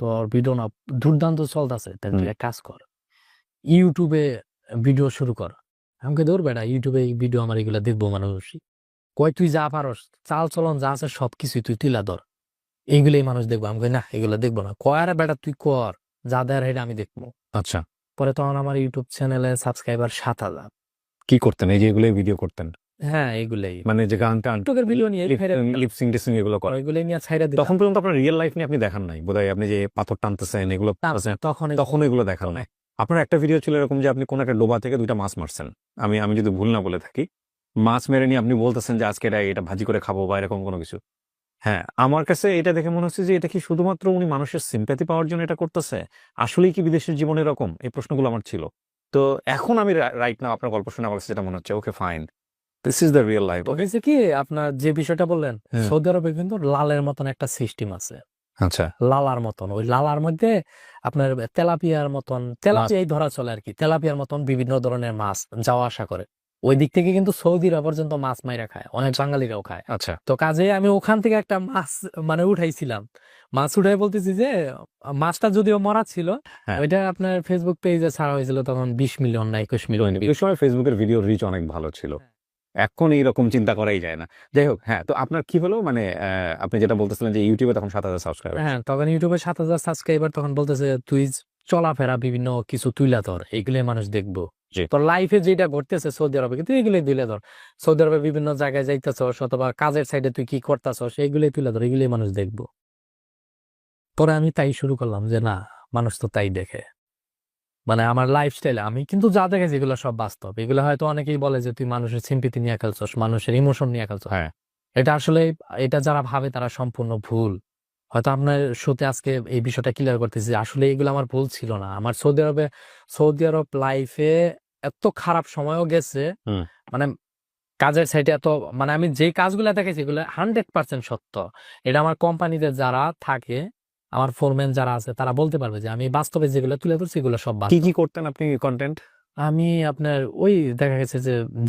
তোর ভিডিও না দুর্দান্ত চলতেছে, তাহলে তুই এক কাজ কর, ইউটিউবে ভিডিও শুরু কর। আমাকে দৌড় বেটা, ইউটিউবে ভিডিও আমার এগুলা দেখবো মানুষ। কয় তুই যা পারস, চাল চলন যা আছে সবকিছুই তুই তুলা ধর, এইগুলোই মানুষ দেখবো। আমি কই না, এগুলো দেখবো না। কয় আরে বেটা তুই কর, যা দেয় এটা আমি দেখবো। আচ্ছা, পরে তখন আমার ইউটিউব চ্যানেলে সাবস্ক্রাইবার 7,000। কি করতেন? এই যে এগুলোই ভিডিও করতেন? হ্যাঁ, এগুলাই মানে যে গান টান, টিকটকের ভিডিও নিয়ে লিপসিং টিসিং এগুলো করেন? ওইগুলাই নিয়ে ছাইরা দিলাম। তখন পর্যন্ত আপনার রিয়েল লাইফ নিয়ে আপনি দেখান নাই বোধহয়, আপনি যে পাথর টানতেছেন এগুলো করতেছেন, তখন এগুলো দেখান নাই। আপনার একটা ভিডিও ছিল এরকম যে আপনি কোন একটা ডোবা থেকে 2টা মাছ মারছেন, আমি যদি ভুল না বলে থাকি। মাছ মেরে নিয়ে আপনি বলতেছেন যে আজকে এটা ভাজি করে খাবো বা এরকম কোনো কিছু। হ্যাঁ, আমার কাছে এটা দেখে মনে হচ্ছে যে এটা কি শুধুমাত্র উনি মানুষের সিম্প্যাথি পাওয়ার জন্য এটা করতেছে? আসলেই কি বিদেশের জীবন এরকম? এই প্রশ্নগুলো আমার ছিল। তো এখন আমি রাইট নাও আপনার গল্প শুনে আমার কাছে যেটা মনে হচ্ছে, okay fine, this is the real life. হয়েছে কি, আপনার যে বিষয়টা বললেন, সৌদি আরবে কিন্তু লালের মতন একটা সিস্টেম আছে। আচ্ছা, লালার মতন, ওই লালার মধ্যে আপনার তেলাপিয়ার মতন, তেলাপিয়াই ধরা চলে আর কি, তেলাপিয়ার মতন বিভিন্ন ধরনের মাছ যাওয়া আসা করে। ওই দিক থেকে কিন্তু সৌদিরা পর্যন্ত মাছ মাইরা খায়, অনেক বাঙালিরাও খায়। আচ্ছা। তো কাজে আমি ওখান থেকে একটা মাছ মানে উঠাইছিলাম। মাছ উঠাই বলতেছি যে, মাছটা যদিও মরা ছিল, ওইটা আপনার ফেসবুক পেজে ছাড়া হয়েছিল তখন 20 মিলিয়ন না 21 মিলিয়ন। ওই সময় ফেসবুকের ভিডিও রিচ অনেক ভালো ছিল, এখন এইরকম চিন্তা করাই যায় না। যাই হোক, হ্যাঁ, তো আপনার কি হলো, মানে আপনি যেটা বলতেছিলেন যে ইউটিউবে তখন 7,000 সাবস্ক্রাইবার। হ্যাঁ, তখন ইউটিউবে 7,000 সাবস্ক্রাইবার। তখন বলতেছে তুই চলাফেরা বিভিন্ন কিছু তুইলা ধর, এইগুলোই মানুষ দেখবো। তোর লাইফে যেটা ঘটতেছে সৌদি আরবে, কিন্তু এগুলোই তুলে ধর। সৌদি আরবে বিভিন্ন জায়গায় যাইতেছস অথবা কাজের সাইডে তুই কি করতেছস, এইগুলোই তুলে ধর, এগুলোই মানুষ দেখবো। পরে আমি তাই শুরু করলাম যে না, মানুষ তো তাই দেখে। মানে আমার লাইফস্টাইলে আমি কিন্তু যা দেখেছি এগুলো সব বাস্তব। এগুলো হয়তো অনেকেই বলে যে তুই মানুষের সিম্পিতি নিয়ে খেলছস, মানুষের ইমোশন নিয়ে খেলছস। হ্যাঁ, এটা আসলে, এটা যারা ভাবে তারা সম্পূর্ণ ভুল। হয়তো আপনার শোতে আজকে এই বিষয়টা ক্লিয়ার করতেছি, আসলে এগুলো আমার ভুল ছিল না। আমার সৌদি আরব লাইফে এত খারাপ সময়ও গেছে, মানে কাজের সাইডে এত, মানে আমি যে কাজগুলো দেখেছি এগুলো 100% সত্য। এটা আমার কোম্পানিতে যারা থাকে, আমার ফোরম্যান যারা আছে তারা বলতে পারবে যে আমি বাস্তবে যেগুলো তুলে ধরছি এগুলো সব কি বাস্তব। কি করতেন আপনি কন্টেন্ট? আমি আপনার ওই দেখা গেছে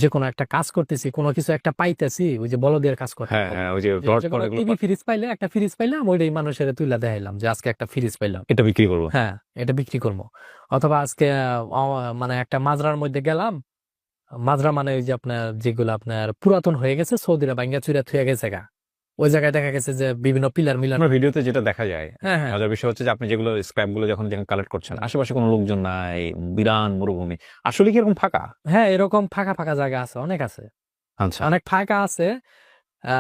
যে কোনো একটা কাজ করতেছি, কোনো কিছু একটা পাইতেছি, ওই যে বলদের কাজ করতে, হ্যাঁ, হ্যাঁ, ওই যে ব্রড করে এগুলো টিভি ফ্রিজ পাইলে, একটা ফ্রিজ পাইলাম, ওইটাই মানুষের তুইলা দেখাইলাম যে আজকে একটা ফ্রিজ পাইলাম, এটা বিক্রি করবো। হ্যাঁ, এটা বিক্রি করবো। অথবা আজকে মানে একটা মাজরার মধ্যে গেলাম, মাজরা মানে ওই যে আপনার যেগুলো আপনার পুরাতন হয়ে গেছে, সৌদিরা ভাঙ্গা চুরা থুয়ে গেছে গা, ওই জায়গায় দেখা গেছে যে বিভিন্ন পিলার মিলার। আপনার ভিডিওতে যেটা দেখা যায়, হ্যাঁ, মজার বিষয় হচ্ছে যে আপনি যেগুলো স্ক্র্যাপ গুলো যখন কালেক্ট করছেন, আশেপাশে কোনো লোকজন নাই, বিরান মরুভূমি। আসলে কি এরকম ফাঁকা? হ্যাঁ, এরকম ফাঁকা ফাঁকা জায়গা আছে, অনেক আছে, আচ্ছা, অনেক ফাঁকা আছে।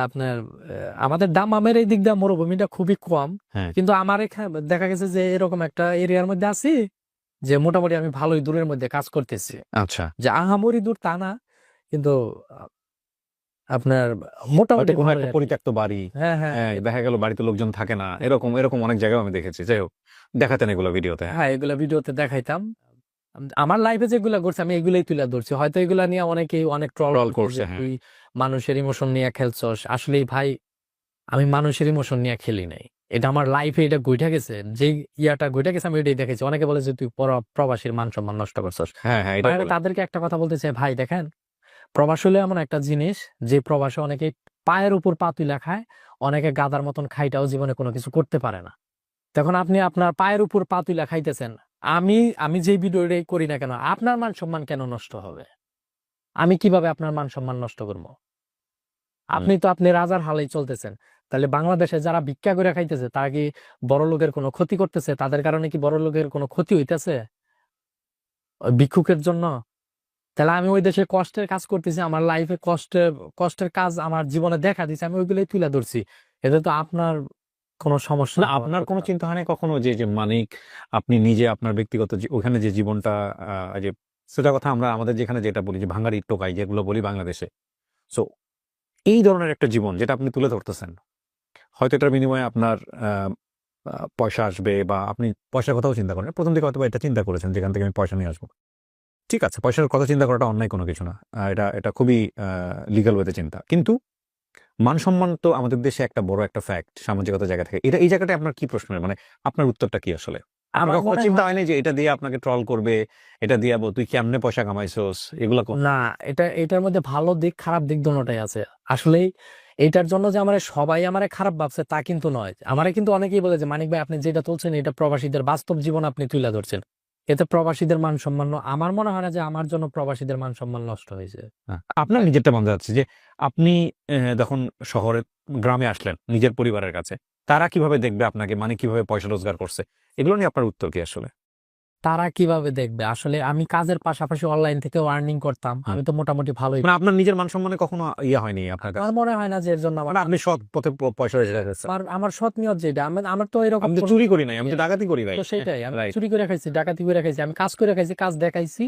আপনার আমাদের দামামের এই দিক দিয়ে মরুভূমিটা খুবই কম, কিন্তু আমার এখানে দেখা গেছে যে এরকম একটা এরিয়ার মধ্যে আছি যে মোটামুটি আমি ভালোই দূরের মধ্যে কাজ করতেছি। আচ্ছা, যে আহামরি দূর তা না, কিন্তু আপনার হয়তো মোটামুটি কোনো ভালোই একটা আর কি। পরিত্যক্ত বাড়ি, হ্যাঁ হ্যাঁ হ্যাঁ, দেখা গেল বাড়িতে লোকজন থাকে না, এরকম এরকম অনেক জায়গায় আমি দেখেছি। যাই হোক, দেখাতেন এগুলো ভিডিওতে। হ্যাঁ, এগুলা ভিডিওতে দেখাইতাম। আমার লাইফে যেগুলা ঘটছে আমি এগুলাই তুলে ধরছি। হয়তো এগুলা নিয়ে অনেকেই অনেক ট্রল ট্রল করছে যে করছে, হ্যাঁ। তুই মানুষের ইমোশন নিয়ে খেলছস। আসলেই ভাই, আমি মানুষের ইমোশন নিয়ে খেলি নাই। এটা আমার লাইফে এটা ঘটে গেছে, যে ইয়াটা ঘটে গেছে আমি এটাই দেখেছি। অনেকে বলে যে তুই প্রবাসীর মান সম্মান নষ্ট করছস। হ্যাঁ, হ্যাঁ, এটাই ভাই, আমি বলে। তাদেরকে একটা কথা বলতে চাই, ভাই দেখেন, প্রবাস হলো এমন একটা জিনিস, যে প্রবাসে অনেকে পায়ের উপর পা তুলে খায়, অনেকে গাদার মতন খাইটাও জীবনে কোনো কিছু করতে পারে না। তখন আপনি আপনার পায়ের উপর পা তুলে খাইতেছেন। আমি আমি যে ভিডিওটাই করি না কেন, আপনার মান সম্মান কেন নষ্ট হবে? আমি কিভাবে আপনার মান সম্মান নষ্ট করবো? হুম। আপনি রাজার হালেই চলতেছেন। তাহলে বাংলাদেশে যারা ভিক্ষা করে খাইতেছে তারা কি বড় লোকের কোনো ক্ষতি করতেছে? তাদের কারণে কি বড় লোকের কোনো ক্ষতি হইতেছে ওই ভিক্ষুকের জন্য? তাহলে আমি ওই দেশে কষ্টের কাজ করতেছি, আমার লাইফে কষ্টের কাজ আমার জীবনে দেখা দিছে, আমি ওইগুলোই তুলে ধরছি। এতে তো আপনার কোনো সমস্যা না, হওয়ার আপনার কথা কোনো না। চিন্তা হয় না কখনো যে যে মানিক, আপনি নিজে আপনার ব্যক্তিগত ওখানে যে জীবনটা, যে সেটা কথা আমরা আমাদের যেখানে যেটা বলি যে ভাঙাড়ি টোকাই যেগুলো বলি বাংলাদেশে, সো এই ধরনের একটা জীবন যেটা আপনি তুলে ধরতেছেন, হয়তো এটার বিনিময়ে আপনার আহ, পয়সা আসবে, বা আপনি পয়সার কথাও চিন্তা করেন প্রথম দিকে, হয়তো বা এটা চিন্তা করেছেন যেখান থেকে আমি পয়সা নিয়ে আসবো। ঠিক আছে, পয়সার কথা চিন্তা করাটা অন্যায় কোনো কিছু না। এটা এটা খুবই লিগ্যাল ওয়েতে চিন্তা, কিন্তু মান সম্মান তো আমাদের দেশে একটা বড় একটা ফ্যাক্ট সামাজিকতা জায়গা থেকে। এটা এই জায়গাটা আপনার কি প্রশ্নের, মানে আপনার উত্তরটা কি আসলে? আপনার আমার কখনো মনে চিন্তা হয় হয়নি যে এটা দিয়ে আপনাকে ট্রল করবে, এটা দিয়ে তুই কেমনে পয়সা কামাইছস, এগুলা না, এটার মধ্যে ভালো দিক খারাপ দিক দুটোটাই আছে। আসলেই এটার জন্য যে আমার সবাই আমারে খারাপ ভাবছে তা কিন্তু নয়। আমারে কিন্তু অনেকেই বলে যে মানিক ভাই, আপনি যেটা তুলছেন এটা প্রবাসীদের বাস্তব জীবন আপনি তুলে ধরছেন, এতে প্রবাসীদের মান সম্মান আমার মনে হয় না যে আমার জন্য প্রবাসীদের মান সম্মান নষ্ট হয়েছে। আপনার নিজেরটা মনে যাচ্ছে যে আপনি যখন শহরে গ্রামে আসলেন নিজের পরিবারের কাছে, তারা কিভাবে দেখবে আপনাকে, মানে কিভাবে পয়সা রোজগার করছে, এগুলো নিয়ে আপনার উত্তর কি আসলে? তারা কিভাবে দেখবে? আসলে আমি কাজের পাশাপাশি অনলাইন থেকে আর্নিং করতাম, হুম। আমি তো মোটামুটি ভালোই। মানে আপনার নিজের মান সম্মানে কখনো ইয়ে হয়নি আপনার কাছে? আমার মনে হয় না যে এর জন্য আমার মানে আপনি সৎ পথে পয়সা রোজগার করছেন। আমার সৎ নিয়ত যেটা, আমার তো এরকম আমি তো চুরি করি নাই, আমি তো ডাকাতি করি ভাই। তো সেটাই, আমি রাইট, চুরি করে খাইছি, ডাকাতি করে খাইছি, আমি কাজ করে খাইছি, কাজ দেখাইছি,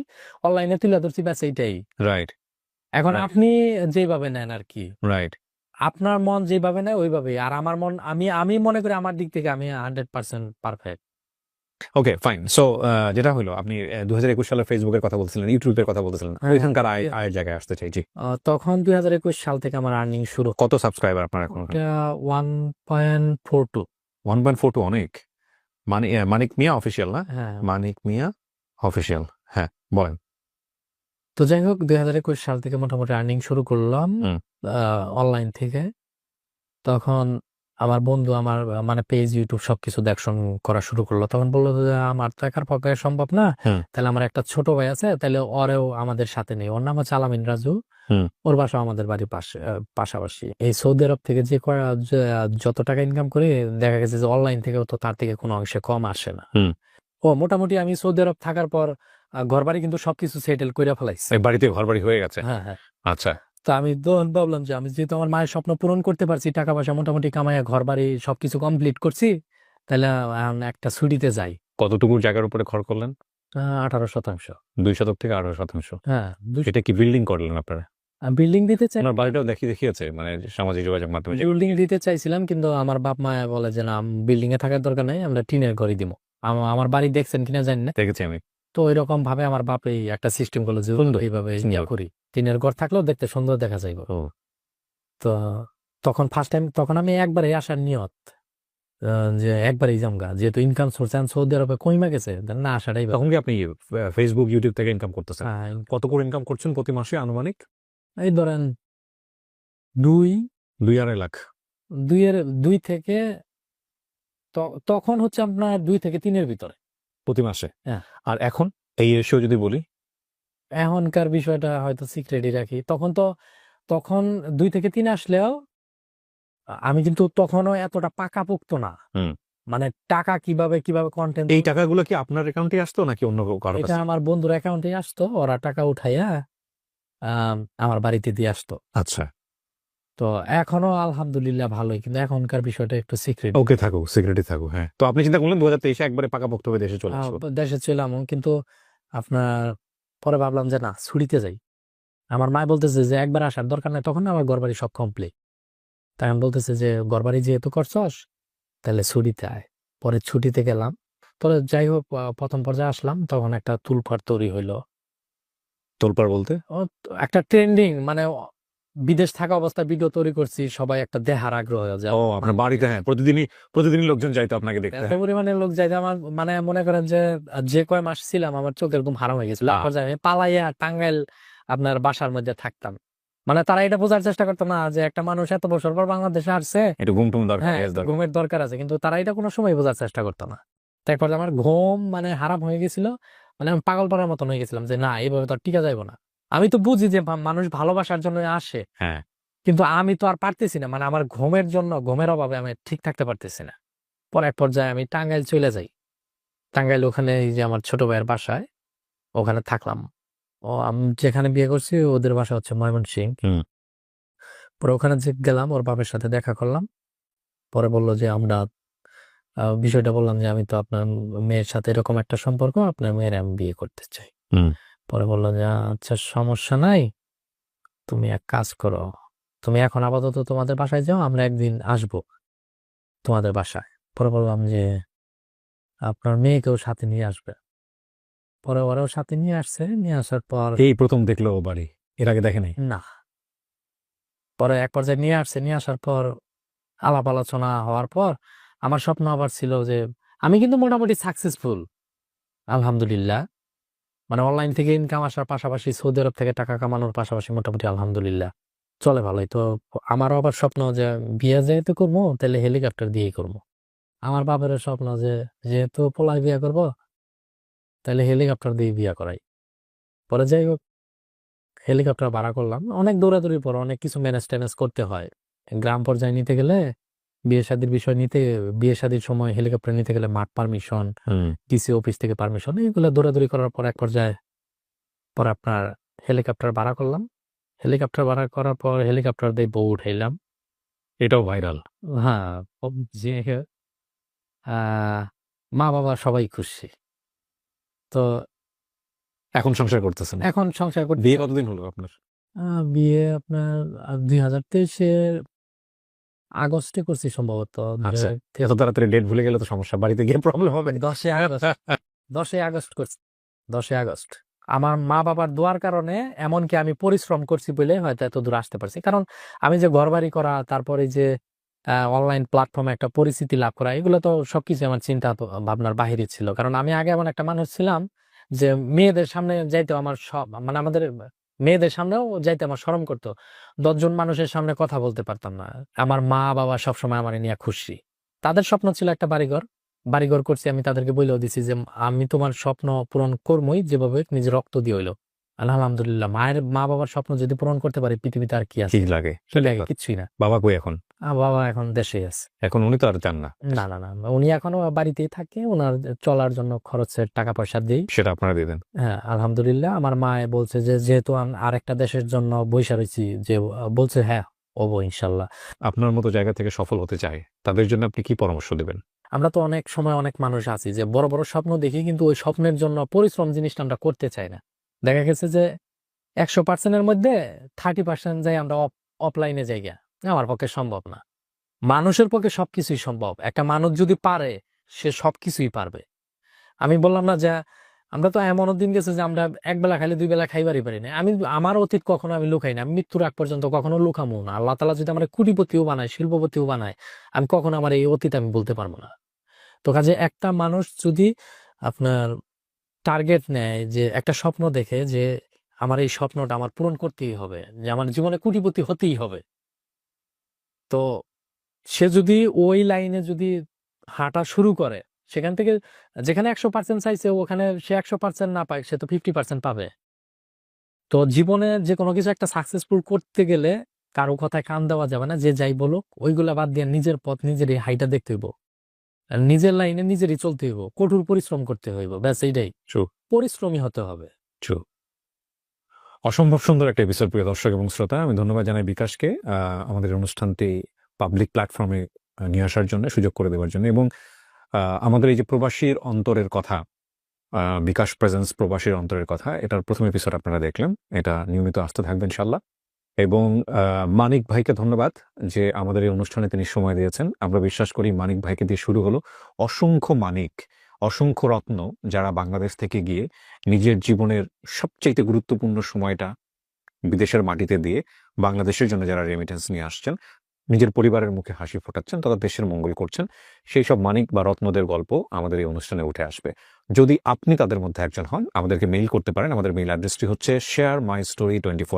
অনলাইনে তুলে ধরছি, ব্যাস এইটাই। রাইট, এখন রাইট, আপনি যেভাবে নেন আর কি, রাইট। আপনার মন যেভাবে নেয় ওইভাবেই। আর আমার মন, আমি মনে করি আমার দিক থেকে আমি 100% পারফেক্ট। ওকে, ফাইন। সো যেটা হলো, আপনি 2021 সালে ফেসবুকের কথা বলছিলেন, ইউটিউবের কথা বলতেছিলেন, হ্যাঁ, ওইখানকার আয়ের জায়গায় আসতে চাই। জি। তখন 2021 সাল থেকে আমার আর্নিং শুরু। কত সাবস্ক্রাইবার আপনার এখন? এটা 1.42। 1.42 অনেক। মানে মানিক মিয়া অফিসিয়াল না? হ্যাঁ। মানিক মিয়া অফিসিয়াল, হ্যাঁ, বলেন। তো যাই হোক, 2021 সাল থেকে মোটামুটি আর্নিং শুরু করলাম হুম। অনলাইন থেকে। তখন আমার বন্ধু আমার মানে পেজ ইউটিউব সবকিছু দেখশন করা শুরু করলো। তখন বললো যে আমার তো একার পক্ষে সম্ভব না, হুম। তাহলে আমার একটা ছোট ভাই আছে, তাহলে ওরেও আমাদের সাথে নেই। ওর নাম হচ্ছে আলামিন রাজু। হুম। ওর বাসা আমাদের বাড়ির পাশাপাশি। এই সৌদি আরব থেকে যত টাকা ইনকাম করে, দেখা গেছে যে অনলাইন থেকেও তো তার থেকে কোনো অংশে কম আসে না। হুম। ও মোটামুটি আমি সৌদি আরব থাকার পর ঘর বাড়ি কিন্তু সবকিছু সেটেল করে ফেলাইছি। এই বাড়িতে ঘরবাড়ি হয়ে গেছে? হ্যাঁ হ্যাঁ। আচ্ছা। তো আমি তখন ভাবলাম যে আমি যেহেতু আমার মায়ের স্বপ্ন পূরণ করতে পারছি, টাকা পয়সা মোটামুটি কামাইয়া ঘর বাড়ি সবকিছু কমপ্লিট করছি, তাহলে এখন একটা ছুটিতে যাই। কতটুকু জায়গার উপরে ঘর করলেন? 18%। 2 শতক থেকে 18%? হ্যাঁ, এটা কি বিল্ডিং করলেন আপনারা? বিল্ডিং দিতে চাই, আপনার বাড়িটাও দেখিয়েছে মানে সামাজিক যোগাযোগ মাধ্যমে? বিল্ডিং দিতে চাইছিলাম, কিন্তু আমার বাপ মা বলে যে না, বিল্ডিং এ থাকার দরকার নাই, আমরা টিনের ঘরই দিব। আমার বাড়ি দেখছেন কিনা জানি না, দেখেছি আমি। তো এরকম ভাবে আমার বাপ এই একটা সিস্টেম করলো যে সুন্দর, এইভাবে সুন্দর। করি, টিনের ঘর থাকলেও দেখতে সুন্দর দেখা যাইব। ও। তো তখন ফার্স্ট টাইম, তখন আমি একবারে আসার নিয়ত, যে একবারই জামগা, যেহেতু ইনকাম সোর্স সৌদি আরবে কইমা গেছে, না আসাটাই তখন কি আপনি ফেসবুক ইউটিউব থেকে ইনকাম করতেছেন? হ্যাঁ, কত করে ইনকাম করছেন প্রতি মাসে আনুমানিক? এই ধরেন 2 2-2.5 লাখ? 2 থেকে তখন হচ্ছে আপনার 2 থেকে 3-এর ভিতরে প্রতি মাসে? হ্যাঁ। আর এখন এই রেশিও যদি বলি? এখনকার বিষয়টা হয়তো সিক্রেটই রাখি। তখন 2 থেকে 3 আসলেও আমি কিন্তু তখনও এতটা পাকাপোক্ত না। হুম। মানে টাকা কিভাবে কন্টেন্ট, এই টাকাগুলো কি আপনার অ্যাকাউন্টে আসতো নাকি অন্য কারো এটা কাছে? আমার বন্ধুর অ্যাকাউন্টে আসতো, ওরা টাকা উঠাইয়া আমার বাড়িতে দিয়ে আসতো। আচ্ছা, তো এখনো আলহামদুলিল্লাহ ভালোই, কিন্তু এখনকার বিষয়টা একটু সিক্রেট। ওকে, থাকুক, সিগারেটই থাকুক। হ্যাঁ, তো আপনি চিন্তা করলেন 2023 একবারে পাকাপোক্ত হয়ে দেশে চলে আসবো? দেশে ছিলাম, কিন্তু আপনার পরে ভাবলাম যে না, ছুটিতে যাই। আমার মা বলতেছে যে একবার আসার দরকার নাই, তখন আমার ঘরবাড়ি সব কমপ্লিট। তাই আমি বলতেছে যে ঘরবাড়ি যেহেতু করছস তাহলে ছুটিতে আয়। পরে ছুটিতে গেলাম। পরে যাই হোক প্রথম পর্যায়ে আসলাম, তখন একটা তুলপাড় তৈরি হইলো। তোলপাড় বলতে? একটা ট্রেন্ডিং মানে বিদেশ থাকা অবস্থায় ভিডিও তৈরি করছি, সবাই একটা দেখার আগ্রহ হয়ে যায়। ও আপনার বাড়িতে, হ্যাঁ, প্রতিদিনই লোকজন যাইতো আপনাকে দেখতে। এত পরিমাণে লোক যাইতে আমার মানে মনে করেন যে যে কয় মাস ছিলাম আমার চোখ একদম হারাম হয়ে গেছিল। আহ। পর্যায়ে আমি পালাইয়া টাঙ্গাইল আপনার বাসার মধ্যে থাকতাম। মানে তারা এটা বোঝার চেষ্টা করতো না যে একটা মানুষ এত বছর পর বাংলাদেশে আসছে, একটু ঘুম টুম দরকার, হ্যাঁ রেস্ট দরকার। ঘুমের দরকার আছে, কিন্তু তারা এটা কোনো সময় বোঝার চেষ্টা করতো না। তারপর আমার ঘুম মানে হারাম হয়ে গেছিল, মানে আমি পাগল পাড়ার মতন হয়ে গেছিলাম যে না এইভাবে তো আর টিকা যাইবো না। আমি তো বুঝি যে মানুষ ভালোবাসার জন্য আসে, হ্যাঁ। কিন্তু আমি তো আর পারতেছি না, মানে আমার ঘুমের জন্য, ঘুমের অভাবে আমি ঠিক থাকতে পারতেছি না। পরে এক পর্যায়ে আমি টাঙ্গাইল চলে যাই। টাঙ্গাইল ওখানে এই যে আমার ছোট ভাইয়ের বাসায় ওখানে থাকলাম। আমি যেখানে বিয়ে করছি ওদের বাসা হচ্ছে ময়মনসিংহ। হুম। পরে ওখানে যে গেলাম, ওর বাবার সাথে দেখা করলাম। পরে বললো যে আমরা বিষয়টা বললাম যে আমি তো আপনার মেয়ের সাথে এরকম একটা সম্পর্ক, আপনার মেয়ের আমি বিয়ে করতে চাই। হুম। পরে বললো যে আচ্ছা সমস্যা নাই, তুমি এক কাজ করো, তুমি এখন আপাতত তোমাদের বাসায় যাও, আমরা একদিন আসবো তোমাদের বাসায়। পরে বললাম যে আপনার মেয়েকেও সাথে নিয়ে আসবে। পরে ওরাও সাথে নিয়ে আসছে, নিয়ে আসার পর এই প্রথম দেখলো ও বাড়ি, এর আগে দেখে নাই? না, পরে এক পর্যায়ে নিয়ে আসছে, নিয়ে আসার পর আলাপ আলোচনা হওয়ার পর আমার স্বপ্ন আবার ছিল যে আমি কিন্তু মোটামুটি সাকসেসফুল আলহামদুলিল্লাহ, মানে অনলাইন থেকে ইনকাম আসার পাশাপাশি সৌদি আরব থেকে টাকা কামানোর পাশাপাশি মোটামুটি আলহামদুলিল্লাহ চলে ভালোই। তো আমারও আবার স্বপ্ন যে বিয়ে যেহেতু করবো তাহলে হেলিকপ্টার দিয়েই করবো। আমার বাপের স্বপ্ন যে যেহেতু পোলায় বিয়ে করবো তাহলে হেলিকপ্টার দিয়ে বিয়ে করাই। পরে যাই হোক হেলিকপ্টার ভাড়া করলাম, অনেক দৌড়াদৌড়ির পর অনেক কিছু ম্যানেজ ট্যানেজ করতে হয়। গ্রাম পর্যায়ে নিতে গেলে বিয়ে শাদীর বিষয় নিতে, বিয়ে শাদীর সময় হেলিকপ্টার নিতে গেলে মাঠ পারমিশন, ডিসি অফিস থেকে পারমিশন, এগুলো দৌড়াদৌড়ি করার পর এক পর্যায়ে পরে আপনার হেলিকপ্টার ভাড়া করলাম। হেলিকপ্টার ভাড়া করার পর হেলিকপ্টার দিয়ে বউ উঠাইলাম। এটাও ভাইরাল। হ্যাঁ, যে আহ মা বাবা সবাই খুশি। তো এখন সংসার করতেছেন? এখন সংসার করতে বিয়ে কতদিন হলো আপনার? বিয়ে আপনার 2023-এর আগস্টে করছি সম্ভবত। আচ্ছা, এত তাড়াতাড়ি ডেট ভুলে গেলে তো সমস্যা, বাড়িতে গিয়ে প্রবলেম হবে। 10ই আগস্ট করছি, 10ই আগস্ট। আমার মা বাবার দোয়ার কারণে, এমনকি আমি পরিশ্রম করছি বলে হয়তো এত দূর আসতে পারছি। কারণ আমি যে ঘরবাড়ি করা, তারপরে যে অনলাইন প্ল্যাটফর্মে একটা পরিচিতি লাভ করা, এগুলো তো সবকিছু আমার চিন্তা ভাবনার বাহিরে ছিল। কারণ আমি আগে এমন একটা মানুষ ছিলাম যে মেয়েদের সামনে যাইতে আমার সব, মানে আমাদের মেয়েদের সামনেও যাইতে আমার শরম করতো। 10 জন মানুষের সামনে কথা বলতে পারতাম না। আমার মা বাবা সবসময় আমার নিয়ে খুশি। তাদের স্বপ্ন ছিল একটা বাড়িঘর, বাড়িঘর করছি। আমি তাদেরকে বলেও দিছি যে আমি তোমার স্বপ্ন পূরণ করবই, যেভাবে নিজের রক্ত দিয়ে হইলো। আলহামদুলিল্লাহ, মা বাবার স্বপ্ন যদি পূরণ করতে পারি পৃথিবীতে আর কি কি আছে, লাগে? কি লাগে? কিছুই না। বাবা কই এখন? বাবা এখন দেশে আছে। এখন উনি তো আর চান না? না না না, উনি এখনো বাড়িতেই থাকে, ওনার চলার জন্য খরচের টাকা পয়সা দিই। সেটা আপনারা দিয়ে দেন? হ্যাঁ আলহামদুলিল্লাহ। আমার মা বলছে যে যেহেতু আমি আরেকটা দেশের জন্য বইসা রয়েছি, যে বলছে হ্যাঁ হবো ইনশাল্লাহ। আপনার মতো জায়গা থেকে সফল হতে চায়, তাদের জন্য আপনি কি পরামর্শ দেবেন? আমরা তো অনেক সময় অনেক মানুষ আছি যে বড় বড় স্বপ্ন দেখি, কিন্তু ওই স্বপ্নের জন্য পরিশ্রম জিনিসটা আমরা করতে চাই না। দেখা গেছে যে 100%-এর মধ্যে 30% যাই আমরা অফলাইনে যাই গিয়া, আমার পক্ষে সম্ভব না। মানুষের পক্ষে সবকিছুই সম্ভব। একটা মানুষ যদি পারে সে সবকিছুই পারবে। আমি বললাম না যে আমরা তো এমনও দিন গেছে যে আমরা এক বেলা খাইলে 2 বেলা খাইবারই পারি না। আমি আমার অতীত কখনো আমি লুকাই না, আমি মৃত্যুর আগ পর্যন্ত কখনো লুকামো না। আল্লাহ তাআলা যদি আমার কোটিপতিও বানায়, শিল্পপতিও বানায়, আমি কখনো আমার এই অতীত আমি বলতে পারবো না। তো কাজে একটা মানুষ যদি আপনার টার্গেট নেয়, যে একটা স্বপ্ন দেখে যে আমার এই স্বপ্নটা আমার পূরণ করতেই হবে, যে আমার জীবনে কোটিপতি হতেই হবে, তো সে যদি ওই লাইনে যদি হাঁটা শুরু করে, সেখান থেকে যেখানে 100% চাইছে ওখানে সে 100% না পায়, সে তো 50% পাবে। তো জীবনে যে কোনো কিছু একটা সাকসেসফুল করতে গেলে কারো কথায় কান দেওয়া যাবে না, যে যাই বলুক ওইগুলা বাদ দিয়ে নিজের পথ নিজেরই হাইটা দেখতে হইব, আর নিজের লাইনে নিজেরই চলতে হইব, কঠোর পরিশ্রম করতে হইব, ব্যাস এইটাই। True. পরিশ্রমী হতে হবে। True. অসম্ভব সুন্দর একটা এপিসোড, প্রিয় দর্শক এবং শ্রোতা। আমি ধন্যবাদ জানাই বিকাশকে আমাদের অনুষ্ঠানটি পাবলিক প্ল্যাটফর্মে নিয়ে আসার জন্য, সুযোগ করে দেওয়ার জন্য, এবং আমাদের এই যে প্রবাসীর অন্তরের কথা, বিকাশ প্রেজেন্স প্রবাসীর অন্তরের কথা, এটার প্রথম এপিসোড আপনারা দেখলেন। এটা নিয়মিত আসতে থাকবে ইনশাল্লাহ। এবং মানিক ভাইকে ধন্যবাদ যে আমাদের এই অনুষ্ঠানে তিনি সময় দিয়েছেন। আমরা বিশ্বাস করি মানিক ভাইকে দিয়ে শুরু হলো অসংখ্য মানিক, অসংখ্য রত্ন, যারা বাংলাদেশ থেকে গিয়ে নিজের জীবনের সবচেয়ে গুরুত্বপূর্ণ সময়টা বিদেশের মাটিতে দিয়ে বাংলাদেশের জন্য যারা রেমিটেন্স নিয়ে আসছেন, নিজের পরিবারের মুখে হাসি ফোটাচ্ছেন, তথা দেশের মঙ্গল করছেন, সেই সব মানিক বা রত্নদের গল্প আমাদের এই অনুষ্ঠানে উঠে আসবে। যদি আপনি তাদের মধ্যে একজন হন, আমাদেরকে মেইল করতে পারেন। আমাদের মেইল অ্যাড্রেসটি হচ্ছে share my story 24